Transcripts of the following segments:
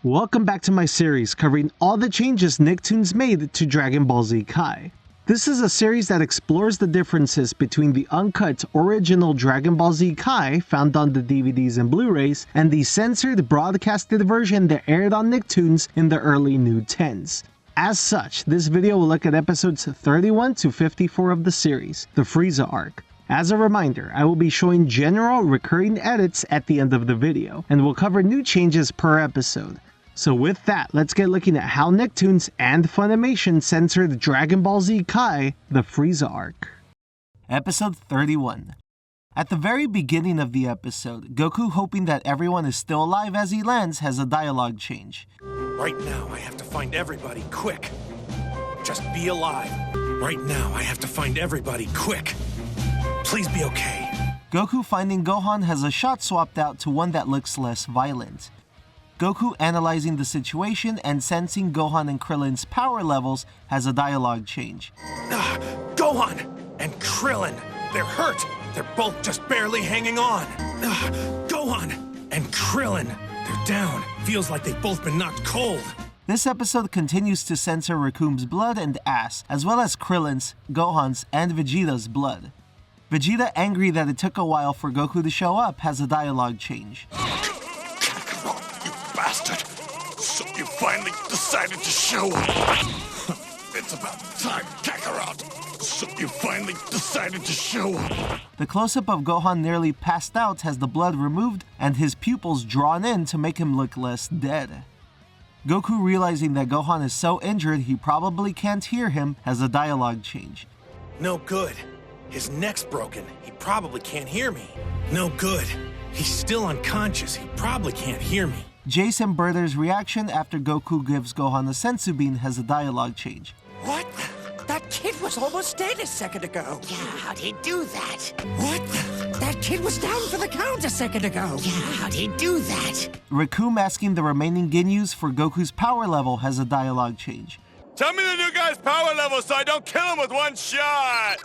Welcome back to my series covering all the changes Nicktoons made to Dragon Ball Z Kai. This is a series that explores the differences between the uncut original Dragon Ball Z Kai found on the DVDs and Blu-rays and the censored broadcasted version that aired on Nicktoons in the early new 10s. As such, this video will look at episodes 31 to 54 of the series, the Frieza Arc. As a reminder, I will be showing general recurring edits at the end of the video, and we'll cover new changes per episode. So with that, let's get looking at how Nicktoons and Funimation censored Dragon Ball Z Kai, the Frieza Arc. Episode 31. At the very beginning of the episode, Goku, hoping that everyone is still alive as he lands, has a dialogue change. Right now, I have to find everybody, quick. Just be alive. Right now, I have to find everybody, quick. Please be okay. Goku finding Gohan has a shot swapped out to one that looks less violent. Goku analyzing the situation and sensing Gohan and Krillin's power levels has a dialogue change. Gohan and Krillin, they're hurt. They're both just barely hanging on. Gohan and Krillin, they're down. Feels like they've both been knocked cold. This episode continues to censor Recoom's blood and ass, as well as Krillin's, Gohan's, and Vegeta's blood. Vegeta, angry that it took a while for Goku to show up, has a dialogue change. Kakarot, you bastard! So you finally decided to show up! It's about time, Kakarot! So you finally decided to show up! The close-up of Gohan nearly passed out has the blood removed and his pupils drawn in to make him look less dead. Goku, realizing that Gohan is so injured he probably can't hear him, has a dialogue change. No good. His neck's broken. He probably can't hear me. No good. He's still unconscious. He probably can't hear me. Jace and Bertha's reaction after Goku gives Gohan a senzu bean has a dialogue change. What? That kid was almost dead a second ago. Yeah, how'd he do that? What? That kid was down for the count a second ago. Yeah, how'd he do that? Recoom asking the remaining Ginyus for Goku's power level has a dialogue change. Tell me the new guy's power level so I don't kill him with one shot!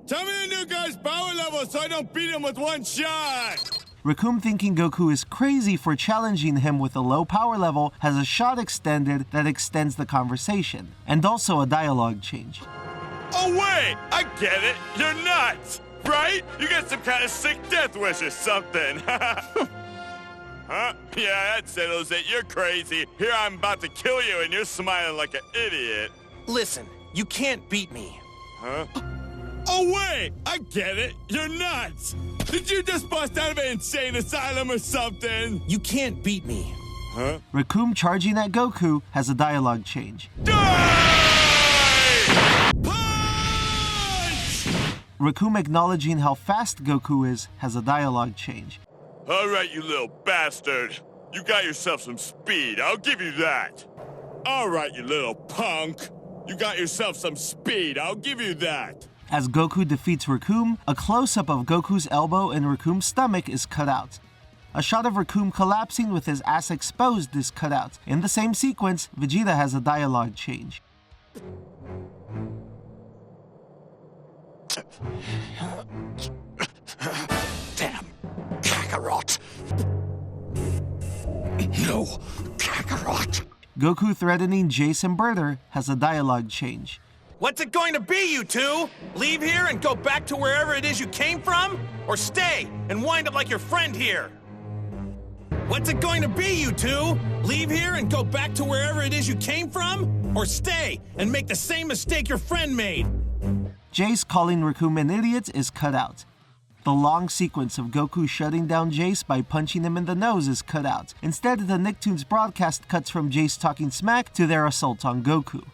Tell me the new guy's power level so I don't beat him with one shot! Recoom, thinking Goku is crazy for challenging him with a low power level, has a shot extended that extends the conversation, and also a dialogue change. Oh wait, I get it, you're nuts, right? You got some kind of sick death wish or something. Huh? Yeah, that settles it, you're crazy. Here I'm about to kill you and you're smiling like an idiot. Listen, you can't beat me. Huh? Oh wait, I get it, you're nuts. Did you just bust out of an insane asylum or something? You can't beat me. Huh? Recoom charging at Goku has a dialogue change. Die! Punch! Recoom acknowledging how fast Goku is has a dialogue change. All right, you little bastard. You got yourself some speed, I'll give you that. All right, you little punk. You got yourself some speed, I'll give you that. As Goku defeats Recoom, a close-up of Goku's elbow and Recoom's stomach is cut out. A shot of Recoom collapsing with his ass exposed is cut out. In the same sequence, Vegeta has a dialogue change. Damn. Kakarot. No. Kakarot. Goku threatening Jace and Bertha has a dialogue change. What's it going to be, you two? Leave here and go back to wherever it is you came from? Or stay and wind up like your friend here? What's it going to be, you two? Leave here and go back to wherever it is you came from? Or stay and make the same mistake your friend made? Jace calling Recoom an idiot is cut out. The long sequence of Goku shutting down Jace by punching him in the nose is cut out. Instead, the Nicktoons broadcast cuts from Jace talking smack to their assault on Goku.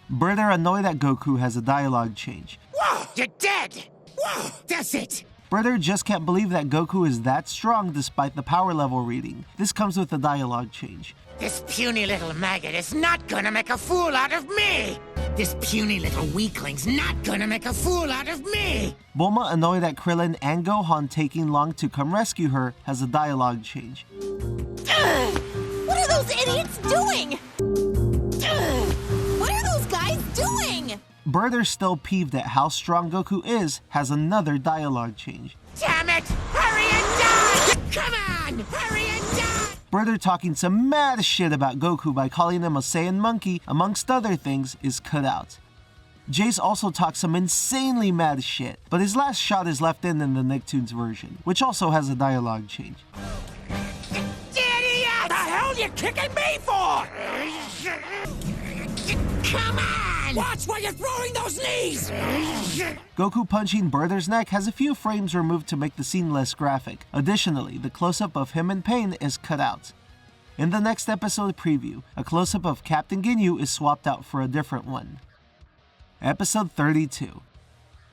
Bertha, annoyed at Goku, has a dialogue change. Whoa, you're dead! Whoa, that's it! Bertha just can't believe that Goku is that strong despite the power level reading. This comes with a dialogue change. This puny little maggot is not gonna make a fool out of me! This puny little weakling's not gonna make a fool out of me! Bulma, annoyed at Krillin and Gohan taking long to come rescue her, has a dialogue change. What are those idiots doing? What are those guys doing? Bertha, still peeved at how strong Goku is, has another dialogue change. Damn it! Hurry and die! Come on! Hurry and die! Birder talking some mad shit about Goku by calling him a Saiyan monkey, amongst other things, is cut out. Jace also talks some insanely mad shit, but his last shot is left in the Nicktoons version, which also has a dialogue change. Idiot! The hell you kicking me for? Come on! Watch where you're throwing those knees! Goku punching Birder's neck has a few frames removed to make the scene less graphic. Additionally, the close-up of him in pain is cut out. In the next episode preview, a close-up of Captain Ginyu is swapped out for a different one. Episode 32.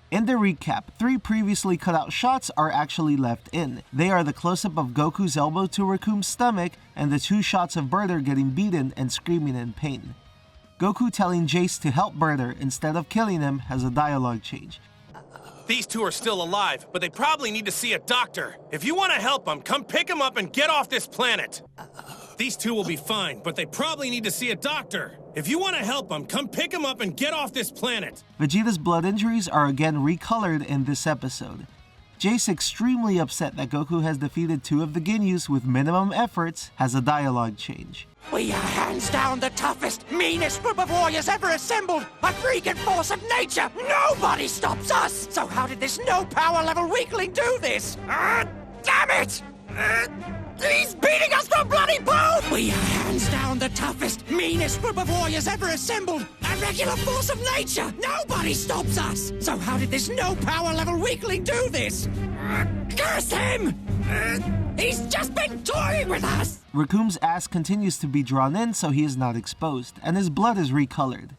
In the recap, 3 previously cut out shots are actually left in. They are the close-up of Goku's elbow to Recoom's stomach and the 2 shots of Birder getting beaten and screaming in pain. Goku telling Jace to help Birder instead of killing him has a dialogue change. These 2 are still alive, but they probably need to see a doctor. If you want to help them, come pick them up and get off this planet. These 2 will be fine, but they probably need to see a doctor. If you want to help them, come pick them up and get off this planet. Vegeta's blood injuries are again recolored in this episode. Jace, extremely upset that Goku has defeated 2 of the Ginyus with minimum efforts, has a dialogue change. We are hands down the toughest, meanest group of warriors ever assembled! A freaking force of nature! Nobody stops us! So how did this no-power level weakling do this? Damn it! He's beating us to bloody pulp! We are hands down the toughest, meanest group of warriors ever assembled! A regular force of nature! Nobody stops us! So how did this no-power level weakling do this? Curse him! He's just been toying with us! Recoom's ass continues to be drawn in so he is not exposed, and his blood is recolored.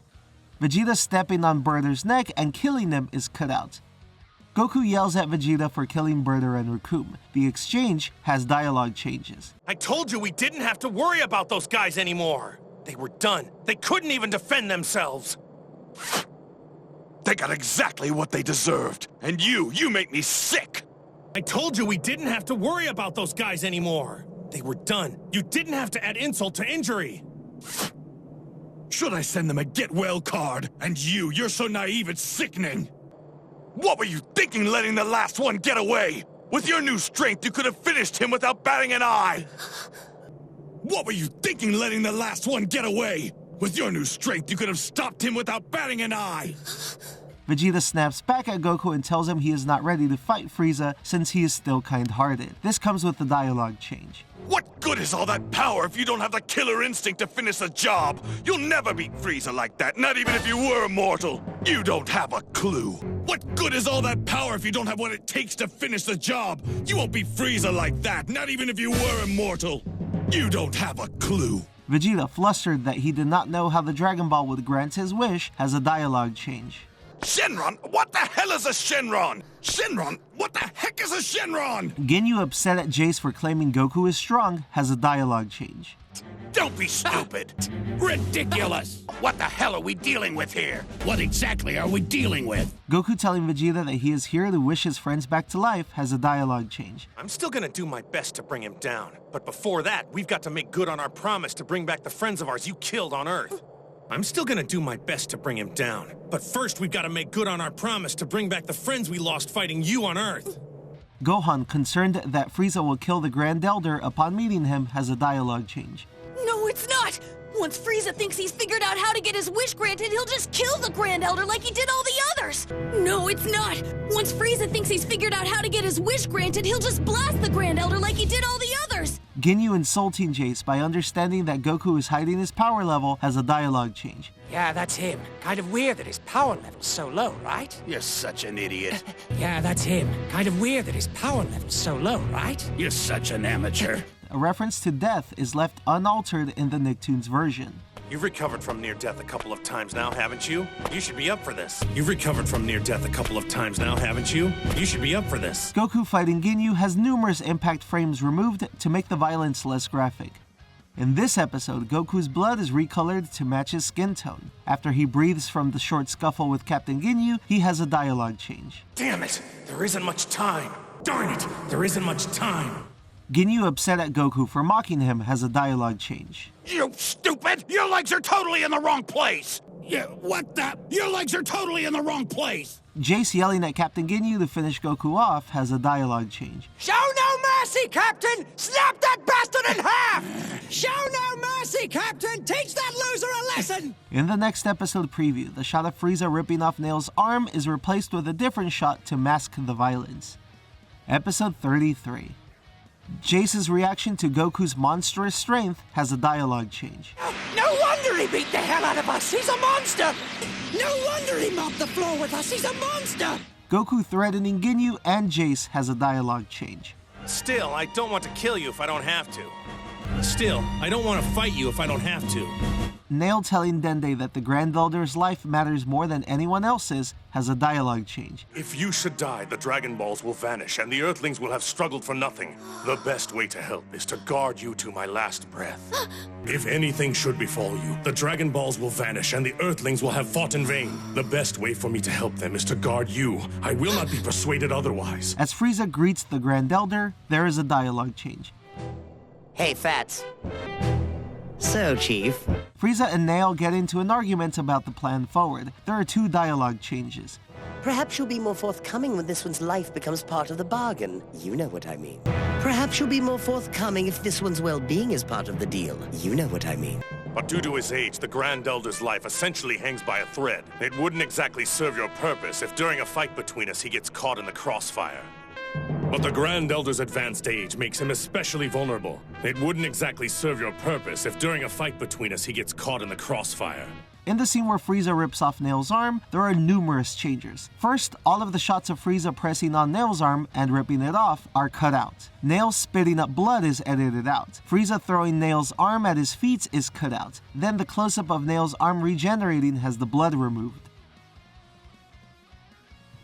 Vegeta stepping on Birder's neck and killing him is cut out. Goku yells at Vegeta for killing Birder and Recoom. The exchange has dialogue changes. I told you we didn't have to worry about those guys anymore. They were done. They couldn't even defend themselves. They got exactly what they deserved. And you make me sick. I told you we didn't have to worry about those guys anymore. They were done. You didn't have to add insult to injury. Should I send them a get-well card? And you're so naive it's sickening. What were you thinking letting the last one get away? With your new strength, you could have finished him without batting an eye. What were you thinking letting the last one get away? With your new strength, you could have stopped him without batting an eye. Vegeta snaps back at Goku and tells him he is not ready to fight Frieza since he is still kind-hearted. This comes with the dialogue change. What good is all that power if you don't have the killer instinct to finish the job? You'll never beat Frieza like that, not even if you were immortal. You don't have a clue. What good is all that power if you don't have what it takes to finish the job? You won't beat Frieza like that, not even if you were immortal. You don't have a clue. Vegeta, flustered that he did not know how the Dragon Ball would grant his wish, has a dialogue change. Shenron? What the hell is a Shenron? Shenron? What the heck is a Shenron? Ginyu, upset at Jace for claiming Goku is strong, has a dialogue change. Don't be stupid. Ridiculous! What the hell are we dealing with here? What exactly are we dealing with? Goku telling Vegeta that he is here to wish his friends back to life has a dialogue change. I'm still gonna do my best to bring him down. But before that, we've got to make good on our promise to bring back the friends of ours you killed on Earth. I'm still gonna do my best to bring him down. But first, we've got to make good on our promise to bring back the friends we lost fighting you on Earth. Gohan, concerned that Frieza will kill the Grand Elder upon meeting him, has a dialogue change. No, it's not! Once Frieza thinks he's figured out how to get his wish granted, he'll just kill the Grand Elder like he did all the others! No, it's not! Once Frieza thinks he's figured out how to get his wish granted, he'll just blast the Grand Elder like he did all the others! Ginyu insulting Jace by understanding that Goku is hiding his power level has a dialogue change. Yeah, that's him. Kind of weird that his power level's so low, right? You're such an idiot. Yeah, that's him. Kind of weird that his power level's so low, right? You're such an amateur. A reference to death is left unaltered in the Nicktoons version. You've recovered from near death a couple of times now, haven't you? You should be up for this. You've recovered from near death a couple of times now, haven't you? You should be up for this. Goku fighting Ginyu has numerous impact frames removed to make the violence less graphic. In this episode, Goku's blood is recolored to match his skin tone. After he breathes from the short scuffle with Captain Ginyu, he has a dialogue change. Damn it! There isn't much time. Darn it! There isn't much time. Ginyu, upset at Goku for mocking him, has a dialogue change. You stupid! Your legs are totally in the wrong place! Yeah, what the? Your legs are totally in the wrong place! Jace yelling at Captain Ginyu to finish Goku off has a dialogue change. Show no mercy, Captain! Snap that bastard in half! Show no mercy, Captain! Teach that loser a lesson! In the next episode preview, the shot of Frieza ripping off Nail's arm is replaced with a different shot to mask the violence. Episode 33. Jace's reaction to Goku's monstrous strength has a dialogue change. No wonder he beat the hell out of us! He's a monster! No wonder he mopped the floor with us! He's a monster! Goku threatening Ginyu and Jace has a dialogue change. Still, I don't want to kill you if I don't have to. Still, I don't want to fight you if I don't have to. Nail telling Dende that the Grand Elder's life matters more than anyone else's has a dialogue change. If you should die, the Dragon Balls will vanish, and the Earthlings will have struggled for nothing. The best way to help is to guard you to my last breath. If anything should befall you, the Dragon Balls will vanish, and the Earthlings will have fought in vain. The best way for me to help them is to guard you. I will not be persuaded otherwise. As Frieza greets the Grand Elder, there is a dialogue change. Hey, Fats. So, Chief. Frieza and Nail get into an argument about the plan forward. There are two dialogue changes. Perhaps you'll be more forthcoming when this one's life becomes part of the bargain. You know what I mean. Perhaps you'll be more forthcoming if this one's well-being is part of the deal. You know what I mean. But due to his age, the Grand Elder's life essentially hangs by a thread. It wouldn't exactly serve your purpose if during a fight between us he gets caught in the crossfire. But the Grand Elder's advanced age makes him especially vulnerable. It wouldn't exactly serve your purpose if during a fight between us he gets caught in the crossfire. In the scene where Frieza rips off Nail's arm, there are numerous changes. First, all of the shots of Frieza pressing on Nail's arm and ripping it off are cut out. Nail spitting up blood is edited out. Frieza throwing Nail's arm at his feet is cut out. Then the close-up of Nail's arm regenerating has the blood removed.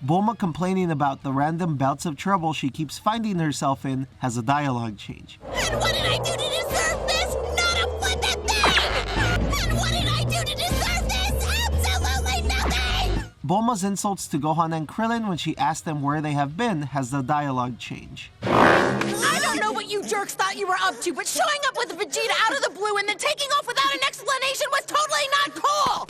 Bulma complaining about the random bouts of trouble she keeps finding herself in has a dialogue change. And what did I do to deserve this? Not a flippin' thing! And what did I do to deserve this? Absolutely nothing! Bulma's insults to Gohan and Krillin when she asked them where they have been has the dialogue change. I don't know what you jerks thought you were up to, but showing up with Vegeta out of the blue and then taking off without an explanation was totally not cool!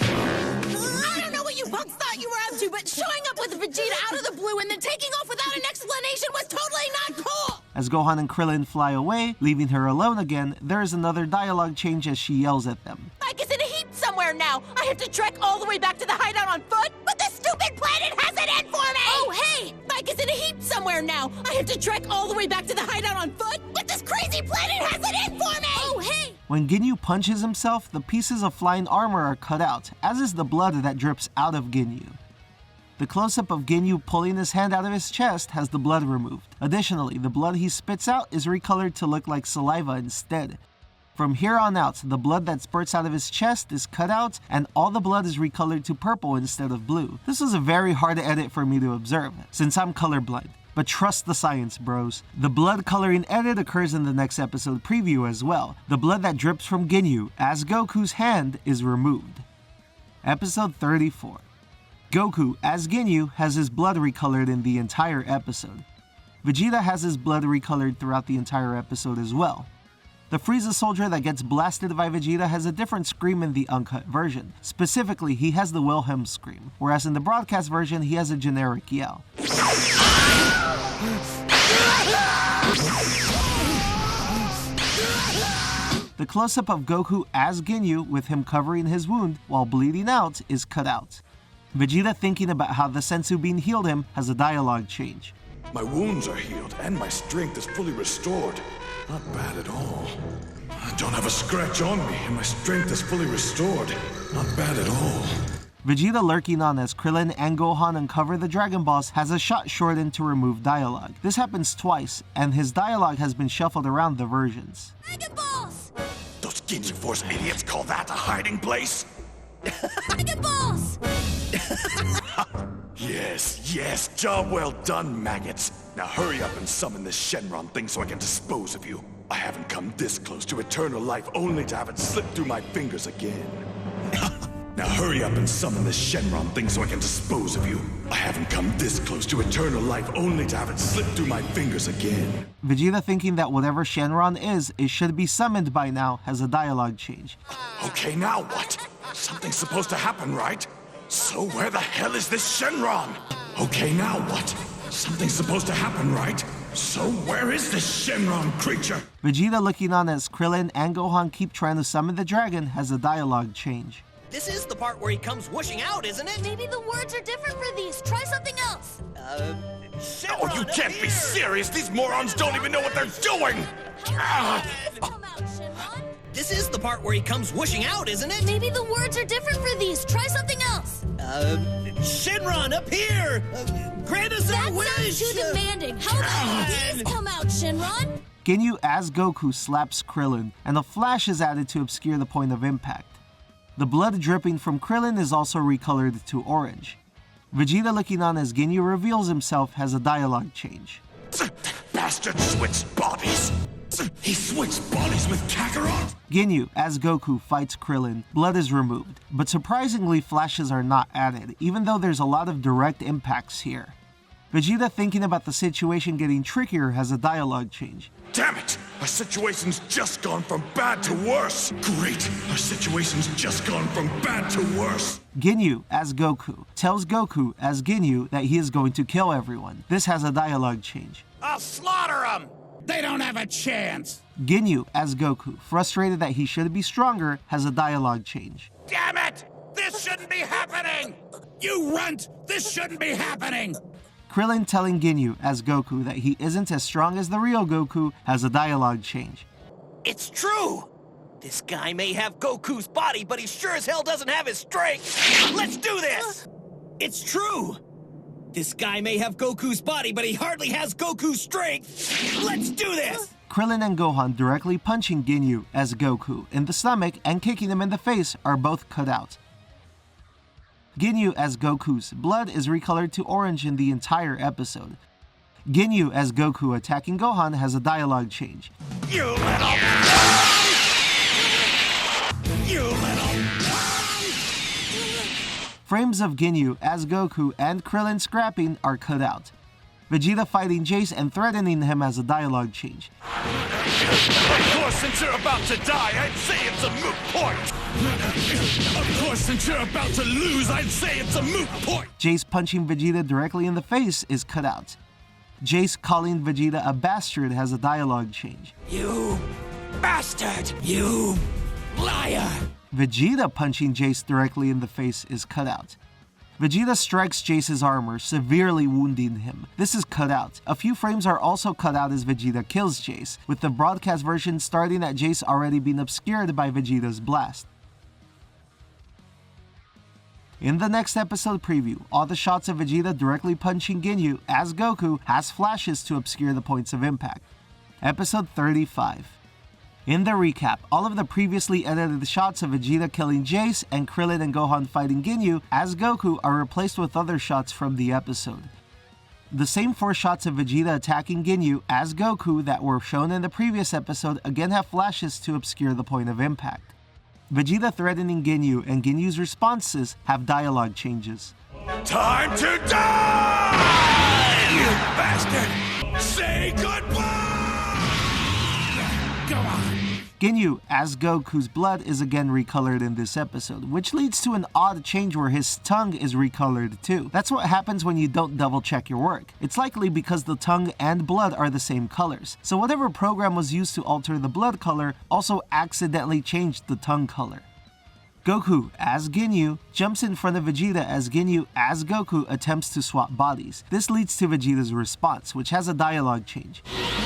I don't know what you punks thought you were up to, but showing up with Vegeta out of the blue and then taking off without an explanation was totally not cool! As Gohan and Krillin fly away, leaving her alone again, there is another dialogue change as she yells at them. Mike is in a heap somewhere now! I have to trek all the way back to the hideout on foot, but this stupid planet has it in for me! Oh, hey! Mike is in a heap somewhere now! I have to trek all the way back to the hideout on foot, but this crazy planet has it in for me! Oh, hey! When Ginyu punches himself, the pieces of flying armor are cut out, as is the blood that drips out of Ginyu. The close-up of Ginyu pulling his hand out of his chest has the blood removed. Additionally, the blood he spits out is recolored to look like saliva instead. From here on out, the blood that spurts out of his chest is cut out, and all the blood is recolored to purple instead of blue. This was a very hard edit for me to observe, since I'm colorblind. But trust the science, bros. The blood coloring edit occurs in the next episode preview as well. The blood that drips from Ginyu, as Goku's hand, is removed. Episode 34. Goku, as Ginyu, has his blood recolored in the entire episode. Vegeta has his blood recolored throughout the entire episode as well. The Frieza soldier that gets blasted by Vegeta has a different scream in the uncut version. Specifically, he has the Wilhelm scream, whereas in the broadcast version, he has a generic yell. The close-up of Goku as Ginyu with him covering his wound while bleeding out is cut out. Vegeta thinking about how the sensu bean healed him has a dialogue change. My wounds are healed, and my strength is fully restored. Not bad at all. I don't have a scratch on me, and my strength is fully restored. Not bad at all. Vegeta lurking on as Krillin and Gohan uncover the Dragon Balls has a shot shortened to remove dialogue. This happens twice, and his dialogue has been shuffled around the versions. Dragon Balls! Those Ginyu Force idiots call that a hiding place? Dragon Balls! Yes, job well done, maggots. Now hurry up and summon this Shenron thing so I can dispose of you. I haven't come this close to eternal life only to have it slip through my fingers again. Now hurry up and summon this Shenron thing so I can dispose of you. I haven't come this close to eternal life only to have it slip through my fingers again. Vegeta thinking that whatever Shenron is, it should be summoned by now has a dialogue change. Okay, now what? Something's supposed to happen, right? So where the hell is this Shenron? Okay, now what? Something's supposed to happen, right? So where is this Shenron creature? Vegeta, looking on as Krillin and Gohan keep trying to summon the dragon, has a dialogue change. This is the part where he comes whooshing out, isn't it? Maybe the words are different for these. Try something else. Oh, you can't be serious! These morons don't even know what they're doing! Come out, Shenron. This is the part where he comes whooshing out, isn't it? Maybe the words are different for these. Try something else. Shenron, up here! Grant us That a wish! sounds too demanding. How about please come out, Shenron? Ginyu as Goku slaps Krillin, and a flash is added to obscure the point of impact. The blood dripping from Krillin is also recolored to orange. Vegeta, looking on as Ginyu reveals himself, has a dialogue change. That bastard switched bodies! He switched bodies with Kakarot! Ginyu as Goku fights Krillin, blood is removed, but surprisingly flashes are not added, even though there's a lot of direct impacts here. Vegeta, thinking about the situation getting trickier, has a dialogue change. Damn it! Our situation's just gone from bad to worse! Great! Our situation's just gone from bad to worse! Ginyu as Goku tells Goku as Ginyu that he is going to kill everyone. This has a dialogue change. I'll slaughter them! They don't have a chance! Ginyu as Goku, frustrated that he should be stronger, has a dialogue change. Damn it! This shouldn't be happening! You runt! This shouldn't be happening! Krillin telling Ginyu as Goku that he isn't as strong as the real Goku, has a dialogue change. It's true! This guy may have Goku's body, but he sure as hell doesn't have his strength! Let's do this! It's true! This guy may have Goku's body, but he hardly has Goku's strength! Let's do this! Krillin and Gohan directly punching Ginyu as Goku in the stomach and kicking him in the face are both cut out. Ginyu as Goku's blood is recolored to orange in the entire episode. Ginyu as Goku attacking Gohan has a dialogue change. You little... You little... Frames of Ginyu as Goku and Krillin scrapping are cut out. Vegeta fighting Jace and threatening him has a dialogue change. Of course, since you're about to die, I'd say it's a moot point! Of course, since you're about to lose, I'd say it's a moot point! Jace punching Vegeta directly in the face is cut out. Jace calling Vegeta a bastard has a dialogue change. You bastard! You liar! Vegeta punching Jace directly in the face is cut out. Vegeta strikes Jace's armor, severely wounding him. This is cut out. A few frames are also cut out as Vegeta kills Jace, with the broadcast version starting at Jace already being obscured by Vegeta's blast. In the next episode preview, all the shots of Vegeta directly punching Ginyu as Goku has flashes to obscure the points of impact. Episode 35. In the recap, all of the previously edited shots of Vegeta killing Jace and Krillin and Gohan fighting Ginyu as Goku are replaced with other shots from the episode. The same 4 shots of Vegeta attacking Ginyu as Goku that were shown in the previous episode again have flashes to obscure the point of impact. Vegeta threatening Ginyu and Ginyu's responses have dialogue changes. Time to die! You bastard! Say goodbye! Go on! Ginyu as Goku's blood is again recolored in this episode, which leads to an odd change where his tongue is recolored too. That's what happens when you don't double check your work. It's likely because the tongue and blood are the same colors, so whatever program was used to alter the blood color also accidentally changed the tongue color. Goku as Ginyu jumps in front of Vegeta as Ginyu as Goku attempts to swap bodies. This leads to Vegeta's response, which has a dialogue change.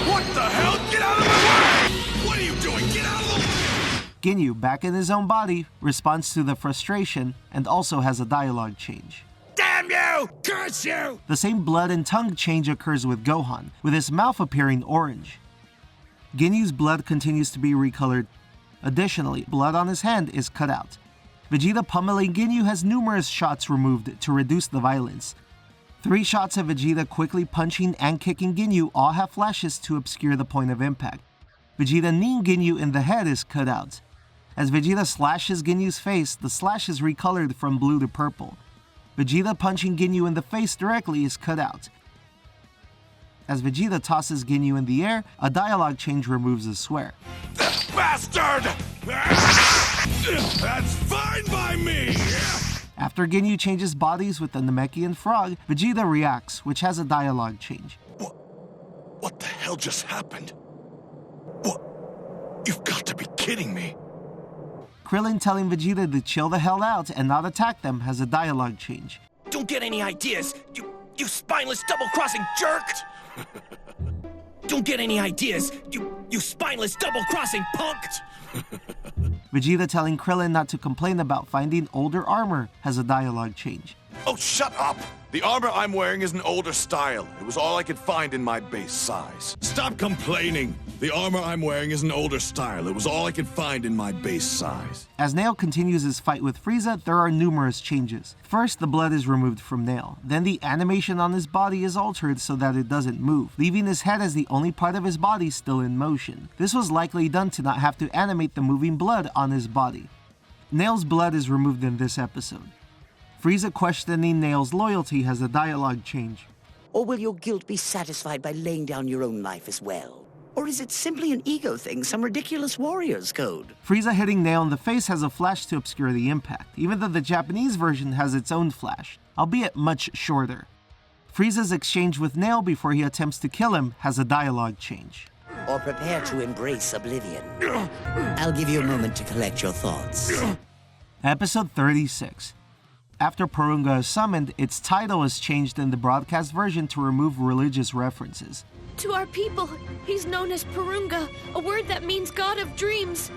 What the hell? Get out of the way! What are you doing? Get out of the way! Ginyu, back in his own body, responds to the frustration and also has a dialogue change. Damn you! Curse you! The same blood and tongue change occurs with Gohan, with his mouth appearing orange. Ginyu's blood continues to be recolored. Additionally, blood on his hand is cut out. Vegeta pummeling Ginyu has numerous shots removed to reduce the violence. 3 shots of Vegeta quickly punching and kicking Ginyu all have flashes to obscure the point of impact. Vegeta kneeing Ginyu in the head is cut out. As Vegeta slashes Ginyu's face, the slash is recolored from blue to purple. Vegeta punching Ginyu in the face directly is cut out. As Vegeta tosses Ginyu in the air, a dialogue change removes the swear. Bastard! That's fine by me! After Ginyu changes bodies with the Namekian frog, Vegeta reacts, which has a dialogue change. What the hell just happened? What? You've got to be kidding me. Krillin telling Vegeta to chill the hell out and not attack them has a dialogue change. Don't get any ideas, you spineless double-crossing jerk! Don't get any ideas, you spineless double-crossing punk! Vegeta telling Krillin not to complain about finding older armor has a dialogue change. Oh, shut up! The armor I'm wearing is an older style. It was all I could find in my base size. Stop complaining! The armor I'm wearing is an older style. It was all I could find in my base size. As Nail continues his fight with Frieza, there are numerous changes. First, the blood is removed from Nail. Then the animation on his body is altered so that it doesn't move, leaving his head as the only part of his body still in motion. This was likely done to not have to animate the moving blood on his body. Nail's blood is removed in this episode. Frieza questioning Nail's loyalty has a dialogue change. Or will your guilt be satisfied by laying down your own life as well? Or is it simply an ego thing, some ridiculous warrior's code? Frieza hitting Nail in the face has a flash to obscure the impact, even though the Japanese version has its own flash, albeit much shorter. Frieza's exchange with Nail before he attempts to kill him has a dialogue change. Or prepare to embrace oblivion. I'll give you a moment to collect your thoughts. Episode 36. After Porunga is summoned, its title is changed in the broadcast version to remove religious references. To our people, he's known as Porunga, a word that means God of Dreams.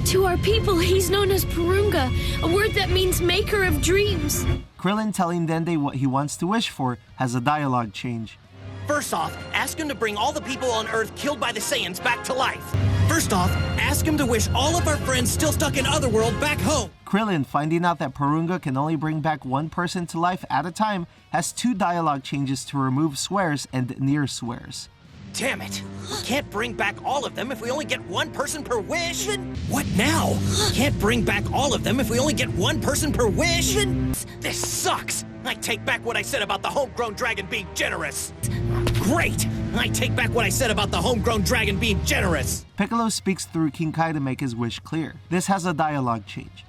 To our people, he's known as Porunga, a word that means Maker of Dreams. Krillin telling Dende what he wants to wish for has a dialogue change. First off, ask him to bring all the people on Earth killed by the Saiyans back to life. First off, ask him to wish all of our friends still stuck in Otherworld back home. Krillin, finding out that Porunga can only bring back one person to life at a time, has two dialogue changes to remove swears and near swears. Damn it! We can't bring back all of them if we only get one person per wish! What now? Can't bring back all of them if we only get one person per wish? This sucks! I take back what I said about the homegrown dragon being generous! Great! I take back what I said about the homegrown dragon being generous! Piccolo speaks through King Kai to make his wish clear. This has a dialogue change.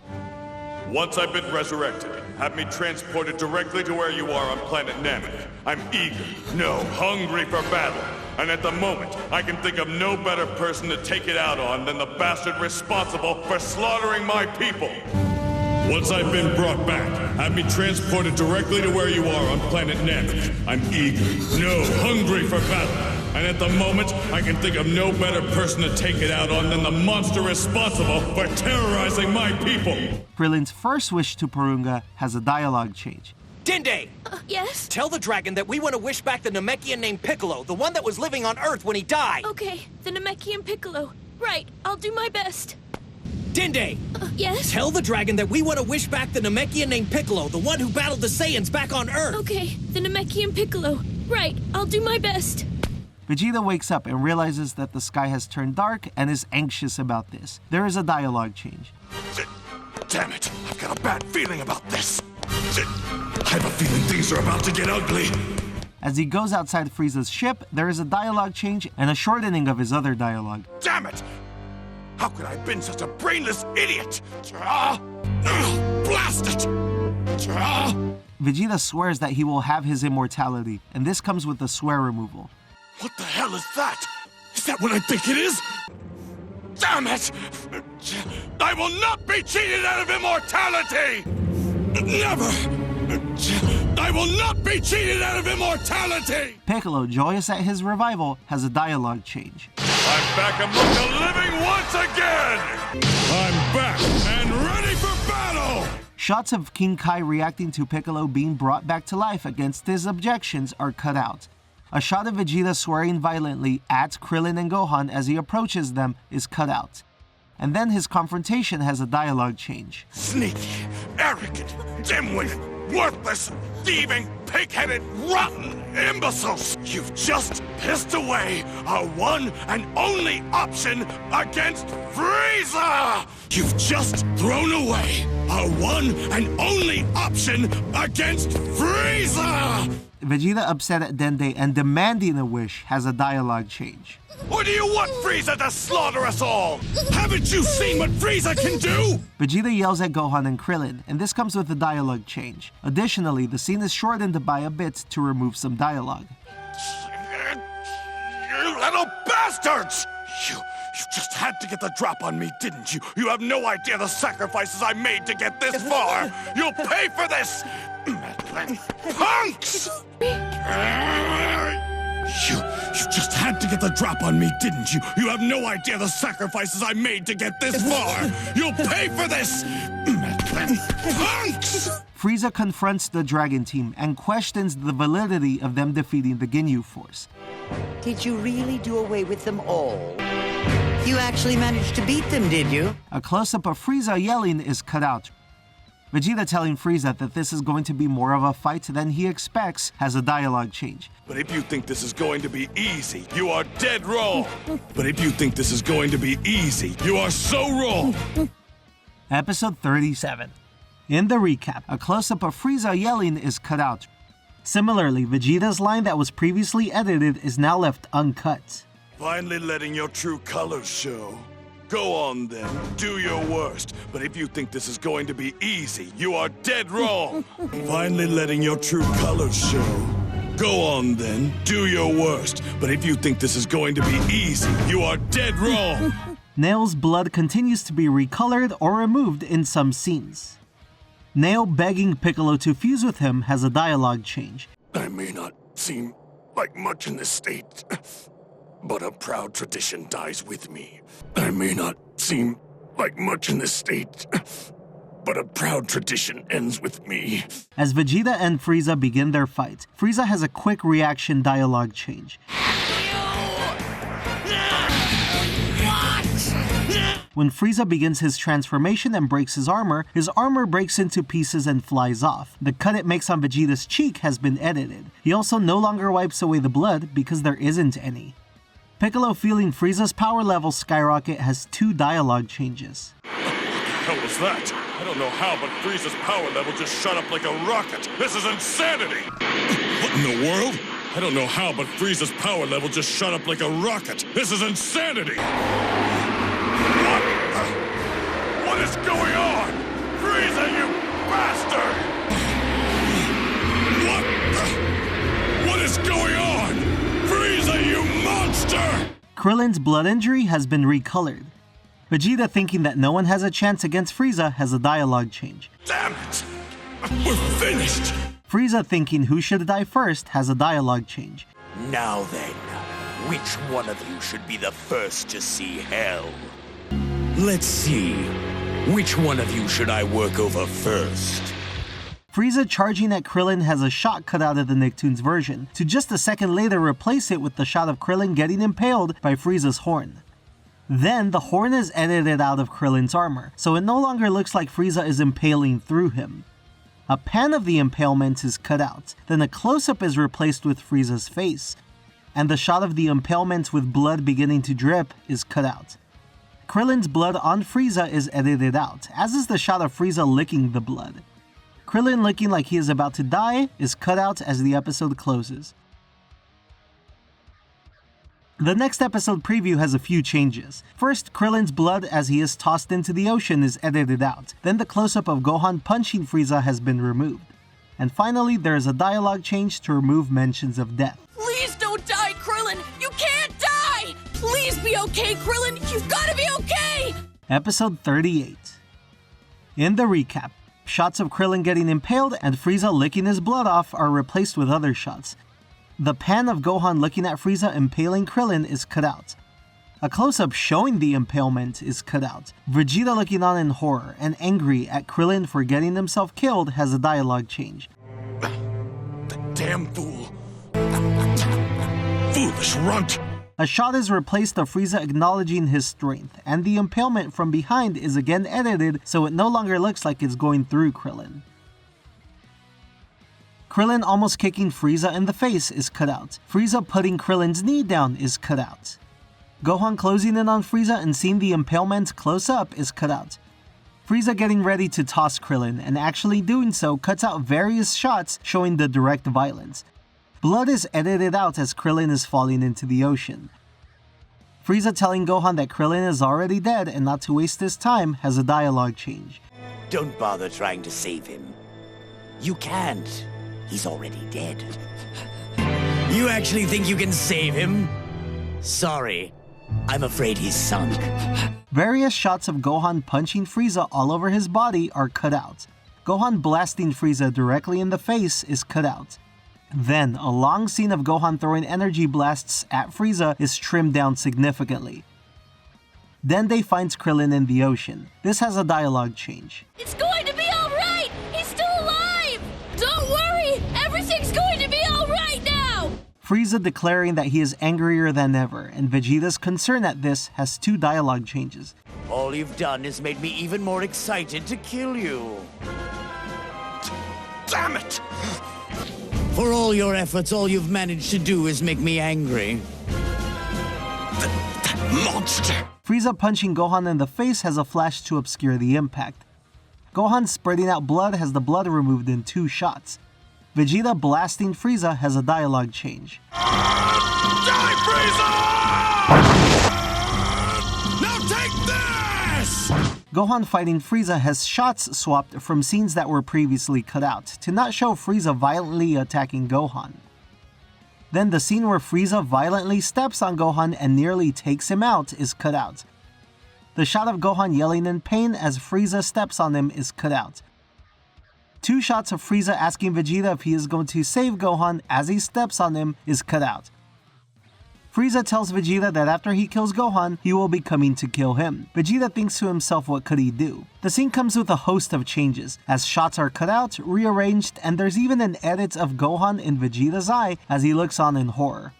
Once I've been resurrected, have me transported directly to where you are on planet Namek. I'm eager, no, hungry for battle. And at the moment, I can think of no better person to take it out on than the bastard responsible for slaughtering my people. Once I've been brought back, have me transported directly to where you are on planet Namek. I'm eager, no, hungry for battle. And at the moment, I can think of no better person to take it out on than the monster responsible for terrorizing my people. Krillin's first wish to Porunga has a dialogue change. Dende! Yes? Tell the dragon that we want to wish back the Namekian named Piccolo, the one that was living on Earth when he died. Okay, the Namekian Piccolo. Right, I'll do my best. Dende! Yes? Tell the dragon that we want to wish back the Namekian named Piccolo, the one who battled the Saiyans back on Earth. Okay, the Namekian Piccolo. Right, I'll do my best. Vegeta wakes up and realizes that the sky has turned dark and is anxious about this. There is a dialogue change. Damn it! I've got a bad feeling about this. I have a feeling things are about to get ugly. As he goes outside Frieza's ship, there is a dialogue change and a shortening of his other dialogue. Damn it! How could I have been such a brainless idiot? Blast it! Vegeta swears that he will have his immortality, and this comes with the swear removal. What the hell is that? Is that what I think it is? Damn it! I will not be cheated out of immortality! Never! I will not be cheated out of immortality! Piccolo, joyous at his revival, has a dialogue change. I'm back among the living once again! I'm back and ready for battle! Shots of King Kai reacting to Piccolo being brought back to life against his objections are cut out. A shot of Vegeta swearing violently at Krillin and Gohan as he approaches them is cut out. And then his confrontation has a dialogue change. Sneaky, arrogant, dimwit, worthless, thieving, pig-headed, rotten imbeciles! You've just pissed away our one and only option against Frieza! You've just thrown away our one and only option against Frieza! Vegeta, upset at Dende and demanding a wish, has a dialogue change. Or do you want Frieza to slaughter us all? Haven't you seen what Frieza can do? Vegeta yells at Gohan and Krillin, and this comes with a dialogue change. Additionally, the scene is shortened by a bit to remove some dialogue. You metal bastards! You just had to get the drop on me, didn't you? You have no idea the sacrifices I made to get this far! You'll pay for this! Meddling punks! You just had to get the drop on me, didn't you? You have no idea the sacrifices I made to get this far! You'll pay for this! Meddling punks! Frieza confronts the Dragon Team and questions the validity of them defeating the Ginyu Force. Did you really do away with them all? You actually managed to beat them, did you? A close-up of Frieza yelling is cut out. Vegeta telling Frieza that this is going to be more of a fight than he expects has a dialogue change. But if you think this is going to be easy, you are dead wrong. But if you think this is going to be easy, you are so wrong. Episode 37. In the recap, a close-up of Frieza yelling is cut out. Similarly, Vegeta's line that was previously edited is now left uncut. Finally letting your true colors show. Go on then, do your worst. But if you think this is going to be easy, you are dead wrong. Finally letting your true colors show. Go on then, do your worst. But if you think this is going to be easy, you are dead wrong. Nail's blood continues to be recolored or removed in some scenes. Nail begging Piccolo to fuse with him has a dialogue change. I may not seem like much in this state, but a proud tradition dies with me. I may not seem like much in this state, but a proud tradition ends with me. As Vegeta and Frieza begin their fight, Frieza has a quick reaction dialogue change. When Frieza begins his transformation and breaks his armor breaks into pieces and flies off. The cut it makes on Vegeta's cheek has been edited. He also no longer wipes away the blood because there isn't any. Piccolo feeling Frieza's power level skyrocket has two dialogue changes. What the hell was that? I don't know how, but Frieza's power level just shot up like a rocket. This is insanity! What in the world? I don't know how, but Frieza's power level just shot up like a rocket. This is insanity! What is going on? Frieza, you bastard! What is going on? Frieza, you monster! Krillin's blood injury has been recolored. Vegeta thinking that no one has a chance against Frieza has a dialogue change. Damn it! We're finished! Frieza thinking who should die first has a dialogue change. Now then, which one of you should be the first to see hell? Let's see. Which one of you should I work over first? Frieza charging at Krillin has a shot cut out of the Nicktoons version, to just a second later replace it with the shot of Krillin getting impaled by Frieza's horn. Then the horn is edited out of Krillin's armor, so it no longer looks like Frieza is impaling through him. A pan of the impalement is cut out, then a close-up is replaced with Frieza's face, and the shot of the impalement with blood beginning to drip is cut out. Krillin's blood on Frieza is edited out, as is the shot of Frieza licking the blood. Krillin looking like he is about to die is cut out as the episode closes. The next episode preview has a few changes. First, Krillin's blood as he is tossed into the ocean is edited out, then the close-up of Gohan punching Frieza has been removed. And finally, there is a dialogue change to remove mentions of death. Please don't die, Krillin! You can't die! Please be okay, Krillin! You've gotta be okay! Episode 38. In the recap, shots of Krillin getting impaled and Frieza licking his blood off are replaced with other shots. The pan of Gohan looking at Frieza impaling Krillin is cut out. A close-up showing the impalement is cut out. Vegeta looking on in horror and angry at Krillin for getting himself killed has a dialogue change. The damn fool. Foolish runt! A shot is replaced of Frieza acknowledging his strength, and the impalement from behind is again edited so it no longer looks like it's going through Krillin. Krillin almost kicking Frieza in the face is cut out. Frieza putting Krillin's knee down is cut out. Gohan closing in on Frieza and seeing the impalement close up is cut out. Frieza getting ready to toss Krillin and actually doing so cuts out various shots showing the direct violence. Blood is edited out as Krillin is falling into the ocean. Frieza telling Gohan that Krillin is already dead and not to waste his time has a dialogue change. Don't bother trying to save him. You can't. He's already dead. You actually think you can save him? Sorry. I'm afraid he's sunk. Various shots of Gohan punching Frieza all over his body are cut out. Gohan blasting Frieza directly in the face is cut out. Then, a long scene of Gohan throwing energy blasts at Frieza is trimmed down significantly. Then they find Krillin in the ocean. This has a dialogue change. It's going to be alright! He's still alive! Don't worry! Everything's going to be alright now! Frieza declaring that he is angrier than ever, and Vegeta's concern at this has two dialogue changes. All you've done is made me even more excited to kill you. Damn it! For all your efforts, all you've managed to do is make me angry. That monster! Frieza punching Gohan in the face has a flash to obscure the impact. Gohan spreading out blood has the blood removed in 2 shots. Vegeta blasting Frieza has a dialogue change. Die, Frieza! Now take this! Gohan fighting Frieza has shots swapped from scenes that were previously cut out to not show Frieza violently attacking Gohan. Then the scene where Frieza violently steps on Gohan and nearly takes him out is cut out. The shot of Gohan yelling in pain as Frieza steps on him is cut out. 2 shots of Frieza asking Vegeta if he is going to save Gohan as he steps on him is cut out. Frieza tells Vegeta that after he kills Gohan, he will be coming to kill him. Vegeta thinks to himself, what could he do? The scene comes with a host of changes, as shots are cut out, rearranged, and there's even an edit of Gohan in Vegeta's eye as he looks on in horror.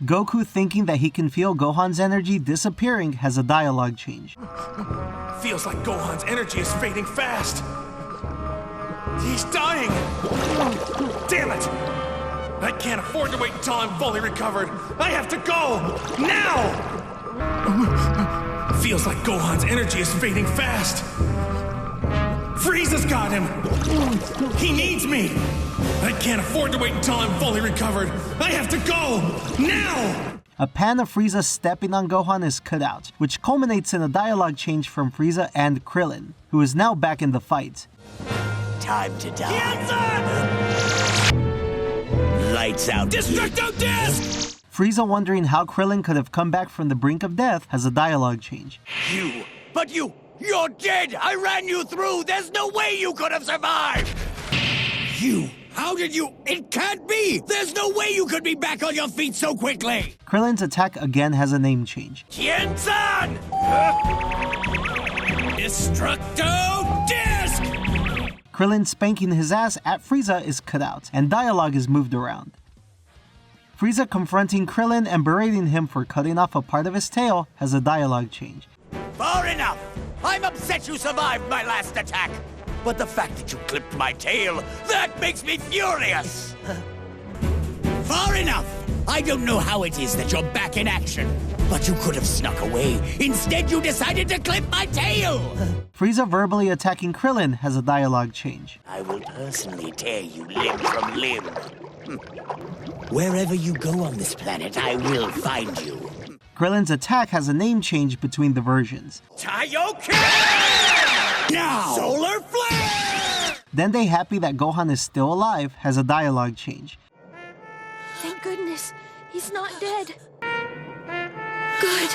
Goku thinking that he can feel Gohan's energy disappearing has a dialogue change. Feels like Gohan's energy is fading fast. He's dying! Damn it! I can't afford to wait until I'm fully recovered. I have to go! Now! Feels like Gohan's energy is fading fast. Frieza's got him! He needs me! I can't afford to wait until I'm fully recovered. I have to go! Now! A pan of Frieza stepping on Gohan is cut out, which culminates in a dialogue change from Frieza and Krillin, who is now back in the fight. Time to die. Lights out. Destructo Disc! Frieza wondering how Krillin could have come back from the brink of death has a dialogue change. You're dead! I ran you through! There's no way you could have survived! How did you? It can't be! There's no way you could be back on your feet so quickly! Krillin's attack again has a name change. Tien-san! Destructo Disc! Krillin spanking his ass at Frieza is cut out, and dialogue is moved around. Frieza confronting Krillin and berating him for cutting off a part of his tail has a dialogue change. Far enough! I'm upset you survived my last attack! But the fact that you clipped my tail, that makes me furious! Far enough! I don't know how it is that you're back in action, but you could have snuck away. Instead, you decided to clip my tail! Frieza verbally attacking Krillin has a dialogue change. I will personally tear you limb from limb. Wherever you go on this planet, I will find you. Krillin's attack has a name change between the versions. Taioken! Now! Solar Flare! Dende happy that Gohan is still alive has a dialogue change. Thank goodness, he's not dead. Good,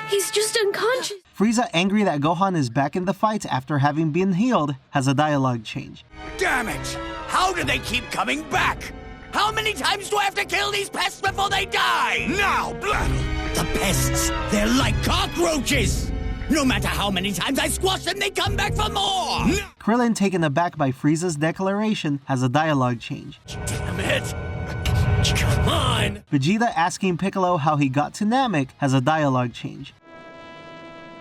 he's just unconscious. Frieza angry that Gohan is back in the fight after having been healed has a dialogue change. Damn it! How do they keep coming back? How many times do I have to kill these pests before they die? Now, Blattle! The pests, they're like cockroaches! No matter how many times I squash them, they come back for more! Krillin taken aback by Frieza's declaration has a dialogue change. Damn it! Come on! Vegeta asking Piccolo how he got to Namek has a dialogue change.